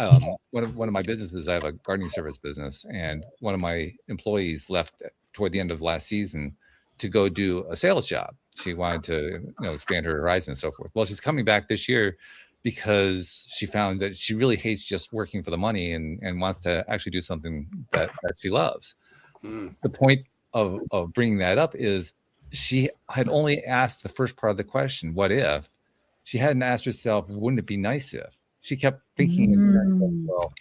One of my businesses, I have a gardening service business, and one of my employees left toward the end of last season to go do a sales job. She wanted to expand her horizon and so forth. Well, she's coming back this year because she found that she really hates just working for the money and wants to actually do something that she loves. The point of bringing that up is she had only asked the first part of the question, what if? She hadn't asked herself, wouldn't it be nice if? She kept thinking, well,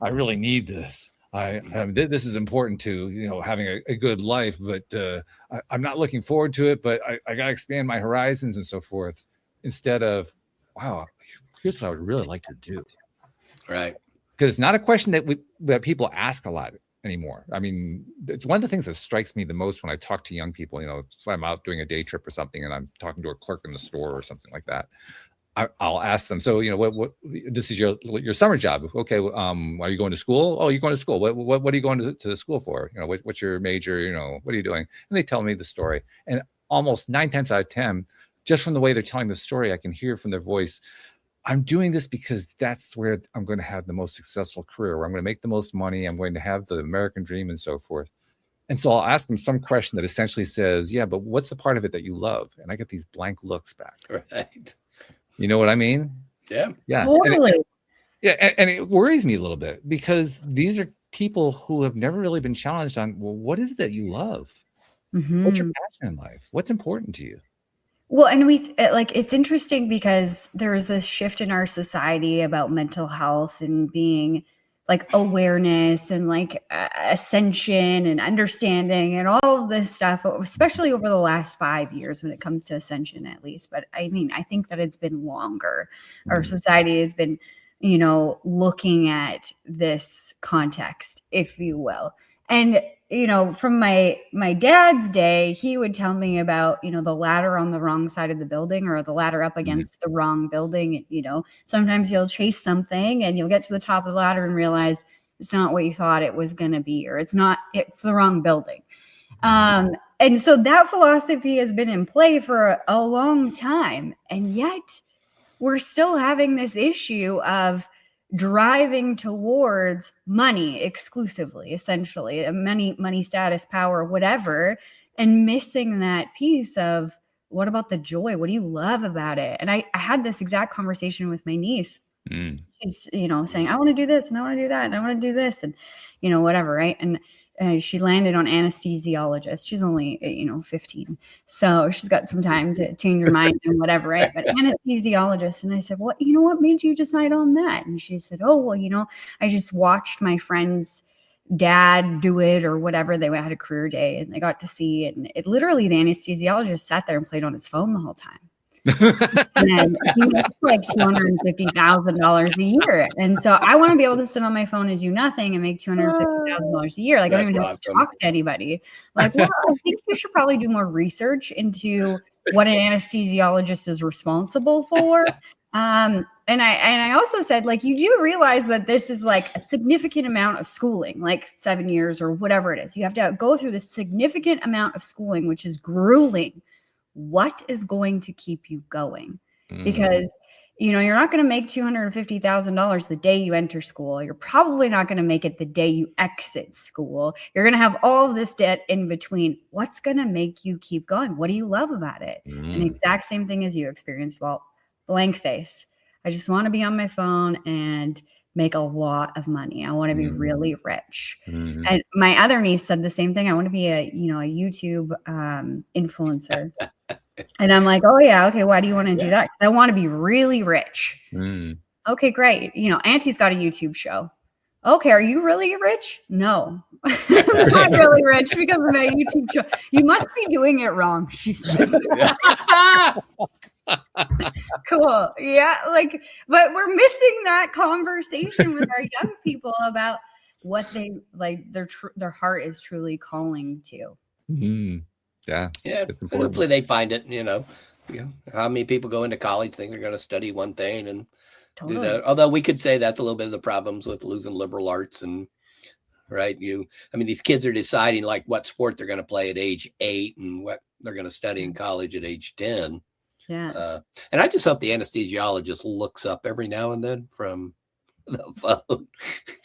I really need this. This is important to having a good life, but I'm not looking forward to it, but I got to expand my horizons and so forth, instead of, wow, here's what I would really like to do. Right. Because it's not a question that people ask a lot anymore. I mean, it's one of the things that strikes me the most when I talk to young people, if I'm out doing a day trip or something and I'm talking to a clerk in the store or something like that, I'll ask them, so, what this is your summer job. Okay. Are you going to school? Oh, you're going to school. What are you going to school for? What's your major? What are you doing? And they tell me the story. And almost 9 times out of 10, just from the way they're telling the story, I can hear from their voice, I'm doing this because that's where I'm going to have the most successful career, where I'm going to make the most money. I'm going to have the American dream and so forth. And so I'll ask them some question that essentially says, yeah, but what's the part of it that you love? And I get these blank looks back. Right. You know what I mean? Yeah. Yeah. Totally. And it worries me a little bit because these are people who have never really been challenged on, well, what is it that you love? What's your passion in life? What's important to you? Well, and it's interesting because there's this shift in our society about mental health and being like awareness and like ascension and understanding and all of this stuff, especially over the last 5 years when it comes to ascension, at least. But I mean, I think that it's been longer. Our society has been, looking at this context, if you will. And from my dad's day, he would tell me about, the ladder on the wrong side of the building or the ladder up against the wrong building. Sometimes you'll chase something and you'll get to the top of the ladder and realize it's not what you thought it was going to be, or it's the wrong building. And so that philosophy has been in play for a long time. And yet we're still having this issue of driving towards money exclusively, essentially, money, status, power, whatever, and missing that piece of what about the joy? What do you love about it? And I had this exact conversation with my niece. She's, saying, I want to do this and I want to do that and I want to do this and, whatever. Right. And she landed on anesthesiologist. She's only, 15. So she's got some time to change her mind and whatever, right? But anesthesiologist. And I said, what made you decide on that? And she said, oh, well, I just watched my friend's dad do it or whatever. They had a career day and they got to see it. And it literally, the anesthesiologist sat there and played on his phone the whole time. And he makes like $250,000 a year. And so I want to be able to sit on my phone and do nothing and make $250,000 a year. Like, I don't even have to talk to anybody. Like, well, I think you should probably do more research into what an anesthesiologist is responsible for. And I also said, like, you do realize that this is like a significant amount of schooling, like 7 years or whatever it is. You have to go through this significant amount of schooling, which is grueling. What is going to keep you going? Because, you're not going to make $250,000 the day you enter school. You're probably not going to make it the day you exit school. You're going to have all of this debt in between. What's going to make you keep going? What do you love about it? And the exact same thing as you experienced, Walt. Blank face. I just want to be on my phone and make a lot of money. I want to be really rich. And my other niece said the same thing. I want to be a YouTube influencer. And I'm like, oh yeah, okay, why do you want to do that? Because I want to be really rich. Okay, great. You know, Auntie's got a YouTube show. Okay, are you really rich? No, I'm not really rich because of my YouTube show. You must be doing it wrong, she says. Cool. Yeah, like, but we're missing that conversation with our young people about what they like, their heart is truly calling to. Yeah. Hopefully they find it. You know, how many people go into college think they're going to study one thing and do that? Although we could say that's a little bit of the problems with losing liberal arts and right. I mean, these kids are deciding like what sport they're going to play at age 8 and what they're going to study in college at age 10. Yeah. And I just hope the anesthesiologist looks up every now and then from the phone.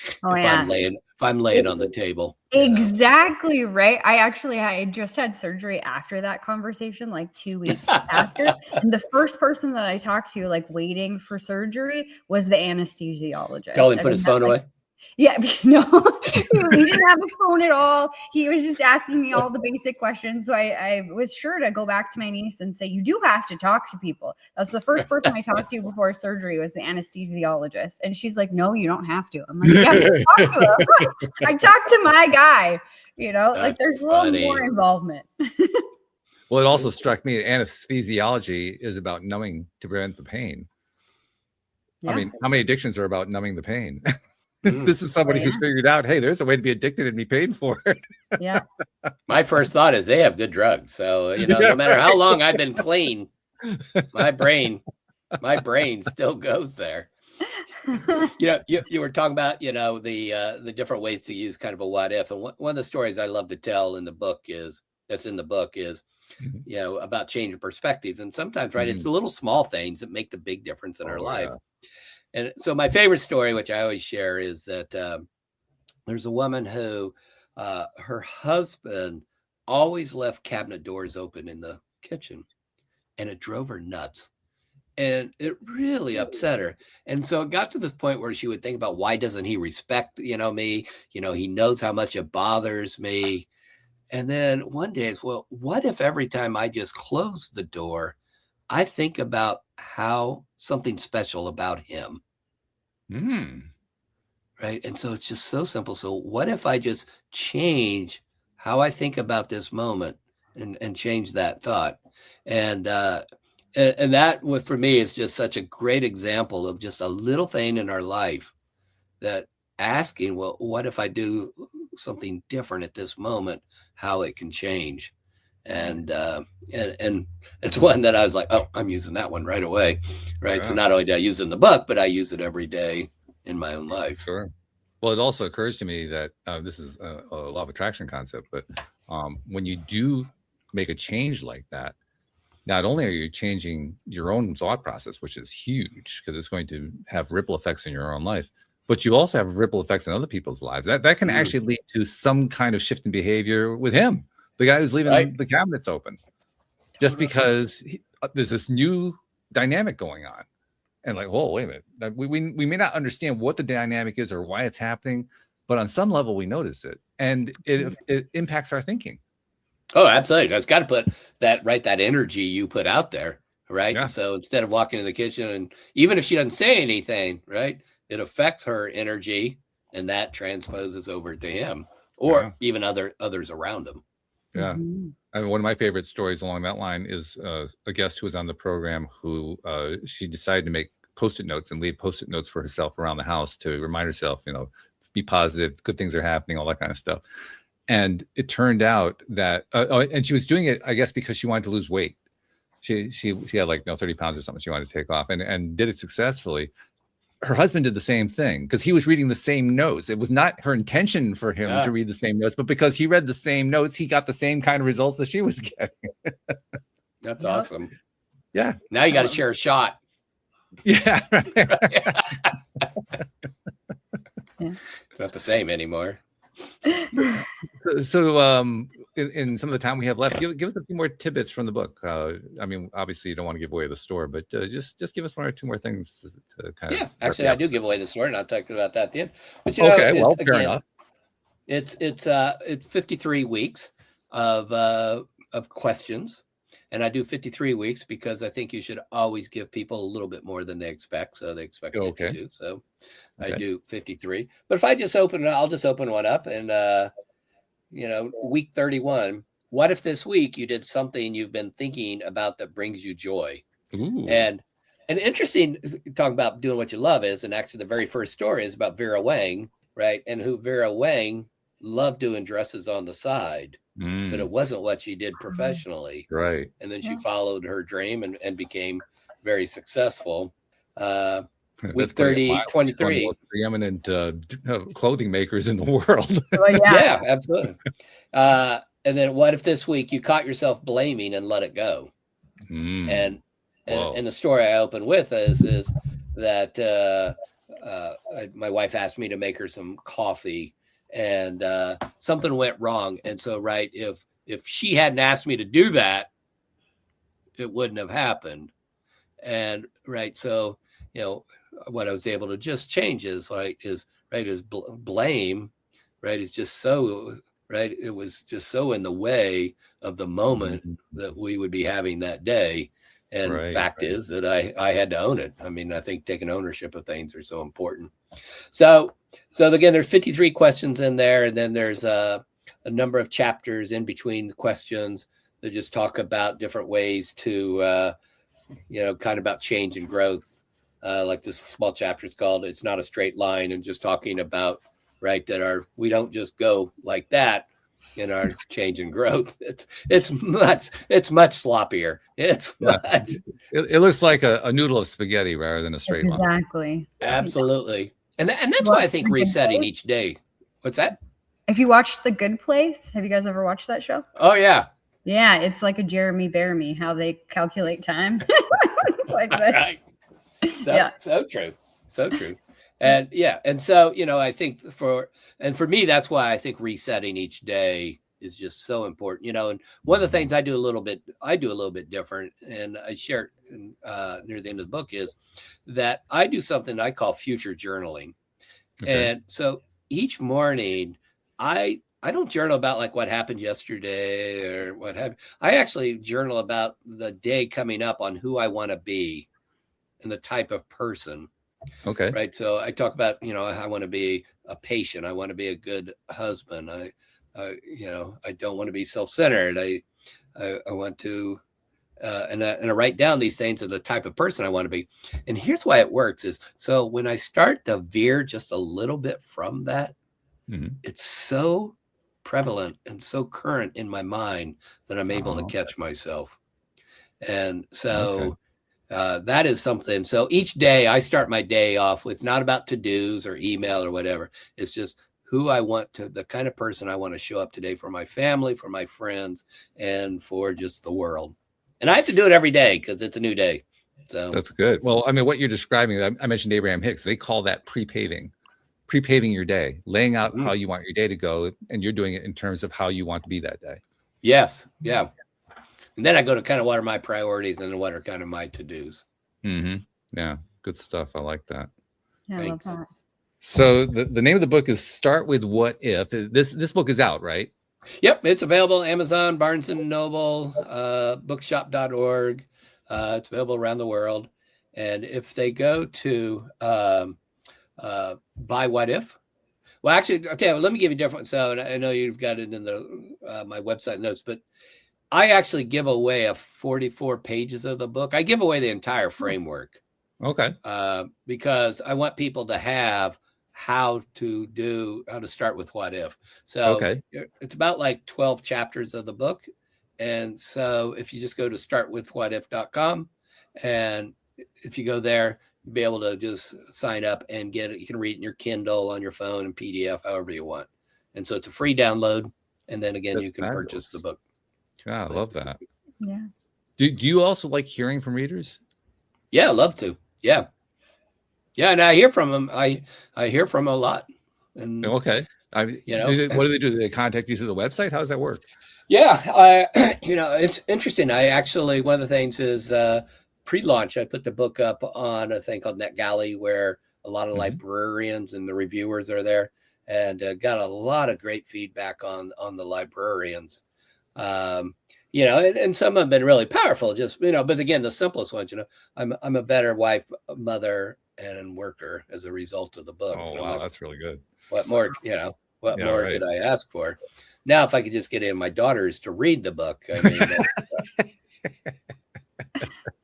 If I'm laying on the table. Exactly right. I just had surgery after that conversation, like 2 weeks after. And the first person that I talked to, like waiting for surgery, was the anesthesiologist. Tell him to put his phone away. Yeah, no, he didn't have a phone at all. He was just asking me all the basic questions. So I was sure to go back to my niece and say, you do have to talk to people. That's the first person I talked to before surgery was the anesthesiologist. And she's like, no, you don't have to. I'm like, yeah, talk to him. I talked to my guy, you know, that's like there's a little more involvement. Well, it also struck me that anesthesiology is about numbing to prevent the pain. Yeah. I mean, how many addictions are about numbing the pain? This is somebody who's figured out, hey, there's a way to be addicted and be paid for it. Yeah. My first thought is they have good drugs. So, you know, no matter how long I've been clean, my brain still goes there. You know, you were talking about, you know, the different ways to use kind of a what if. And one of the stories I love to tell in the book is, you know, about changing perspectives. And sometimes, right, it's the little small things that make the big difference in our life. And so my favorite story, which I always share, is that there's a woman who her husband always left cabinet doors open in the kitchen, and it drove her nuts. And it really upset her. And so it got to this point where she would think about, why doesn't he respect, you know, me? You know, he knows how much it bothers me. And then one day it's, well, what if every time I just close the door, I think about how something special about him. Right. And so it's just so simple. So what if I just change how I think about this moment and change that thought? And that for me is just such a great example of just a little thing in our life that asking, well, what if I do something different at this moment, how it can change. And it's one that I was like, oh, I'm using that one right away. Right. So not only do I use it in the book, but I use it every day in my own life. Sure. Well, it also occurs to me that this is a law of attraction concept, but when you do make a change like that, not only are you changing your own thought process, which is huge because it's going to have ripple effects in your own life, but you also have ripple effects in other people's lives. That can actually lead to some kind of shift in behavior with him, the guy who's leaving the cabinets open, just because there's this new dynamic going on. And like, whoa, wait a minute. We may not understand what the dynamic is or why it's happening, but on some level we notice it, and it impacts our thinking. Oh, absolutely. It's got to put that energy you put out there, right? Yeah. So instead of walking in the kitchen, and even if she doesn't say anything, right, it affects her energy, and that transposes over to him or even others around him. Yeah. I mean, one of my favorite stories along that line is a guest who was on the program who she decided to make Post-it notes and leave Post-it notes for herself around the house to remind herself, you know, be positive, good things are happening, all that kind of stuff. And it turned out that, and she was doing it, I guess, because she wanted to lose weight. She had like 30 pounds or something she wanted to take off, and did it successfully. Her husband did the same thing because he was reading the same notes. It was not her intention for him to read the same notes, but because he read the same notes, he got the same kind of results that she was getting. That's awesome. Yeah. Now you got to share a shot. Yeah. It's not the same anymore. So in some of the time we have left, give us a few more tidbits from the book. I mean, obviously you don't want to give away the store, but just give us one or two more things to kind of. Actually, I do give away the store, and I'll talk about that at the end. But fair enough. It's 53 weeks of questions, And I do 53 weeks because I think you should always give people a little bit more than they expect. So they expect 52. So I do 53. But if I just I'll just open one up and, week 31, what if this week you did something you've been thinking about that brings you joy? Ooh. And interesting talk about doing what you love is, and actually the very first story is about Vera Wang, right? And who Vera Wang loved doing dresses on the side, but it wasn't what she did professionally. Right. And then she followed her dream and became very successful. Week 30, 23. Preeminent clothing makers in the world. Yeah, absolutely. And then what if this week you caught yourself blaming and let it go? And the story I open with is that my wife asked me to make her some coffee, and something went wrong. And so, right, if she hadn't asked me to do that, it wouldn't have happened. And right, so what I was able to just change is blame, right, is just so right. It was just so in the way of the moment that we would be having that day. And fact is that I had to own it. I mean, I think taking ownership of things are so important. So again, there's 53 questions in there, and then there's a number of chapters in between the questions that just talk about different ways to, kind of about change and growth. Like this small chapter is called "It's Not a Straight Line," and just talking about that we don't just go like that in our change and growth. It's much sloppier. It looks like a noodle of spaghetti rather than a straight line. Exactly. Absolutely. And that's why I think resetting each day. What's that? If you watched The Good Place, have you guys ever watched that show? Oh yeah. Yeah, it's like a Jeremy Bearimy, how they calculate time. It's like that. Right. So true. So true. And and so I think for me, that's why I think resetting each day is just so important. And one of the things I do a little bit different, and I share near the end of the book, is that I do something I call future journaling. And so each morning, I don't journal about like what happened yesterday or what happened. I actually journal about the day coming up on who I want to be and the type of person. Okay. Right. So I talk about, I want to be a patient. I want to be a good husband. I don't want to be self-centered. I want to, and I write down these things of the type of person I want to be. And here's why it works is, so when I start to veer just a little bit from that, it's so prevalent and so current in my mind that I'm able to catch myself. And so that is something. So each day I start my day off with not about to-dos or email or whatever. It's just who I want to, the kind of person I want to show up today for my family, for my friends, and for just the world. And I have to do it every day because it's a new day. So that's good. Well, I mean, what you're describing, I mentioned Abraham Hicks. They call that pre-paving your day, laying out how you want your day to go. And you're doing it in terms of how you want to be that day. Yes. Yeah. And then I go to kind of what are my priorities and what are kind of my to-dos. Yeah. Good stuff. I like that. Yeah, I love that. So the name of the book is Start With What If. This book is out, right? Yep. It's available Amazon, Barnes & Noble, bookshop.org. It's available around the world. And if they go to Buy What If, well, actually, I'll tell you, let me give you a different. So I know you've got it in the my website notes, but I actually give away 44 pages of the book. I give away the entire framework. Okay. Because I want people to have how to start with what if. So it's about like 12 chapters of the book. And so if you just go to startwithwhatif.com, and if you go there, you'll be able to just sign up and get it. You can read it in your Kindle, on your phone, and PDF, however you want. And so it's a free download. And then again, you can purchase the book. Yeah, I love that. Yeah. Do you also like hearing from readers? Yeah, I love to. Yeah. Yeah, and I hear from them. I hear from them a lot. And okay. What do they do? Do they contact you through the website? How does that work? Yeah, it's interesting. I actually, one of the things is pre-launch, I put the book up on a thing called NetGalley, where a lot of librarians and the reviewers are there, and got a lot of great feedback on the librarians. and some have been really powerful, just, but again, the simplest ones, I'm a better wife, mother, and worker as a result of the book. Oh, wow. That's really good. What more, what more could I ask for? Now, if I could just get in my daughters to read the book, I mean,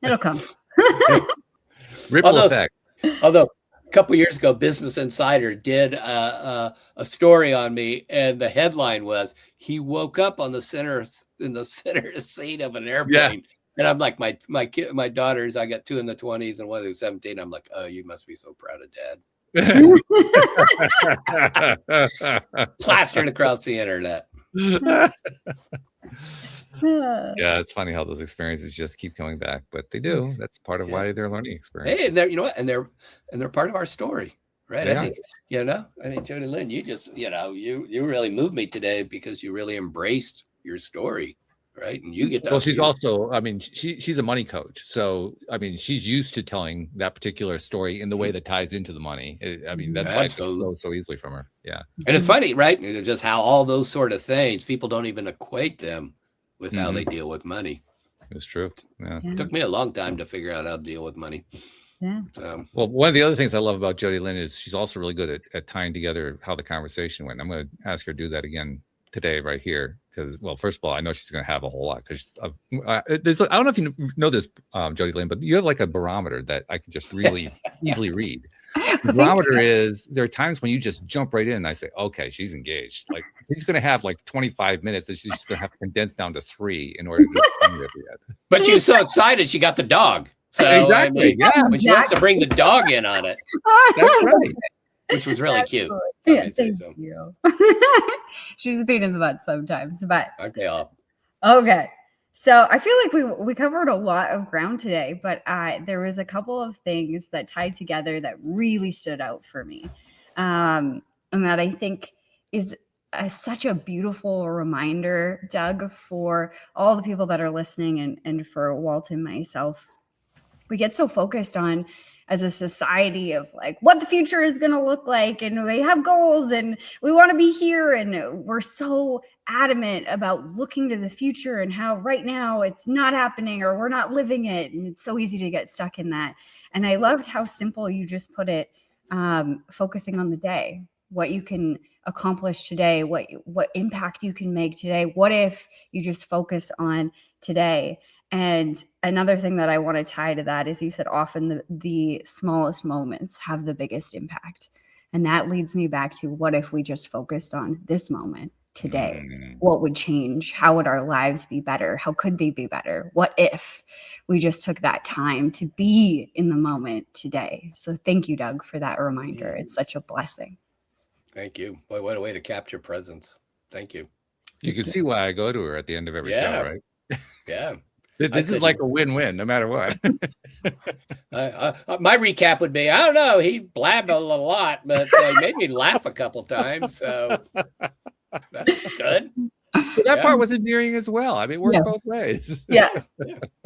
it'll come. Ripple effect. Although a couple years ago, Business Insider did a story on me, and the headline was, "He woke up in the center seat of an airplane." Yeah. And I'm like, my daughters, I got 2 in the 20s and one who's 17. I'm like, oh, you must be so proud of Dad. Plastered across the internet. Yeah, it's funny how those experiences just keep coming back, but they do. That's part of why they're learning experiences. Hey, and they're part of our story, right? I think, JodieLynn, you just, you really moved me today because you really embraced your story. Right. And you get that. Well, she's also, I mean, she's a money coach. So, I mean, she's used to telling that particular story in the way that ties into the money. I mean, that's why it flows so easily from her. Yeah. And it's funny, right? Just how all those sort of things, people don't even equate them with how they deal with money. It's true. Yeah. It took me a long time to figure out how to deal with money. Yeah. Well, one of the other things I love about JodieLynn is she's also really good at tying together how the conversation went. I'm going to ask her to do that again today, right here. Because, well, first of all, I know she's going to have a whole lot. Because I don't know if you know this, JodieLynn, but you have like a barometer that I can just really easily read. The barometer is, there are times when you just jump right in and I say, okay, she's engaged. Like, he's going to have like 25 minutes that she's just going to have to condense down to 3 in order to get it yet. But she was so excited she got the dog. So, exactly. When she wants to bring the dog in on it. That's right. Which was really cute. Yeah, thank you. She's a pain in the butt sometimes, but aren't they all? Okay. So I feel like we covered a lot of ground today, but there was a couple of things that tied together that really stood out for me. And that I think is such a beautiful reminder, Doug, for all the people that are listening and for Walt and myself. We get so focused on, as a society, of like what the future is going to look like, and we have goals and we want to be here, and we're so adamant about looking to the future and how right now it's not happening or we're not living it, and it's so easy to get stuck in that. And I loved how simple you just put it, focusing on the day, what you can accomplish today, what impact you can make today. What if you just focused on today? And another thing that I want to tie to that is, you said often the smallest moments have the biggest impact. And that leads me back to, what if we just focused on this moment today? What would change? How would our lives be better? How could they be better? What if we just took that time to be in the moment today? So thank you, Doug, for that reminder. It's such a blessing. Thank you. Boy, what a way to capture presence. Thank you. You can see why I go to her at the end of every show, right? Yeah. This is like a win-win, no matter what. My recap would be, I don't know, he blabbed a lot, but he made me laugh a couple times, so that's good. But that part was endearing as well. I mean, it works both ways. Yeah.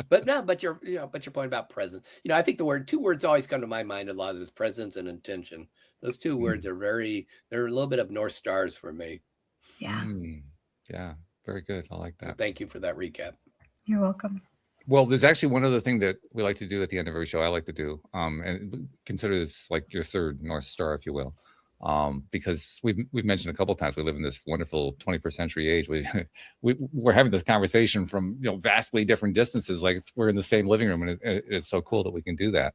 But your point about presence. I think two words always come to my mind a lot. Is presence and intention. Those 2 words are they're a little bit of North Stars for me. Yeah. Yeah. Very good. I like that. So thank you for that recap. You're welcome. Well, there's actually one other thing that we like to do at the end of every show. I like to do, and consider this like your 3rd North Star, if you will, because we've mentioned a couple of times we live in this wonderful 21st century age. We're having this conversation from vastly different distances, like we're in the same living room, and it's so cool that we can do that.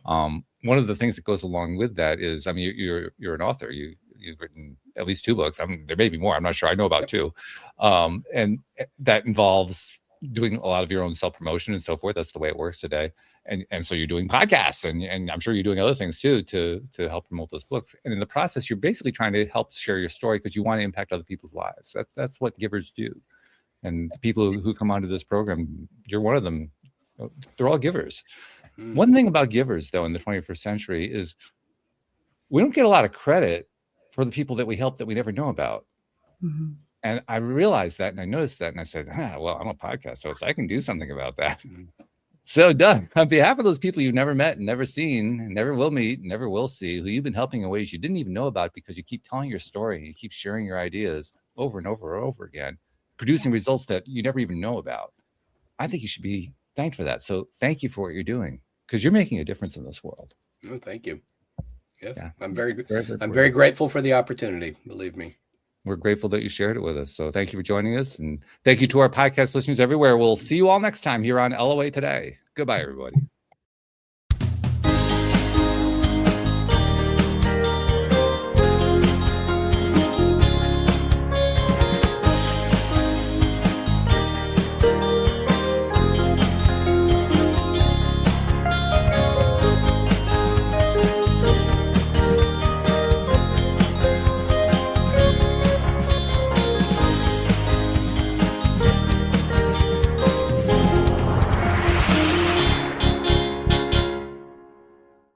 One of the things that goes along with that is, I mean, you're an author. You've written at least 2 books. I mean, there may be more. I'm not sure. I know about 2, and that involves doing a lot of your own self-promotion and so forth. That's the way it works today. And so you're doing podcasts, and I'm sure you're doing other things too to help promote those books. And in the process, you're basically trying to help share your story because you want to impact other people's lives. That's what givers do. And the people who come onto this program, you're one of them. They're all givers. One thing about givers, though, in the 21st century is we don't get a lot of credit for the people that we help that we never know about. Mm-hmm. And I realized that, and I noticed that, and I said, well, I'm a podcast host, so I can do something about that. So, Doug, on behalf of those people you've never met, never seen, never will meet, never will see, who you've been helping in ways you didn't even know about because you keep telling your story, you keep sharing your ideas over and over and over again, producing results that you never even know about. I think you should be thanked for that. So thank you for what you're doing, because you're making a difference in this world. Oh, thank you. Yes, Yeah. I'm very grateful for the opportunity. Believe me. We're grateful that you shared it with us. So thank you for joining us. And thank you to our podcast listeners everywhere. We'll see you all next time here on LOA Today. Goodbye, everybody.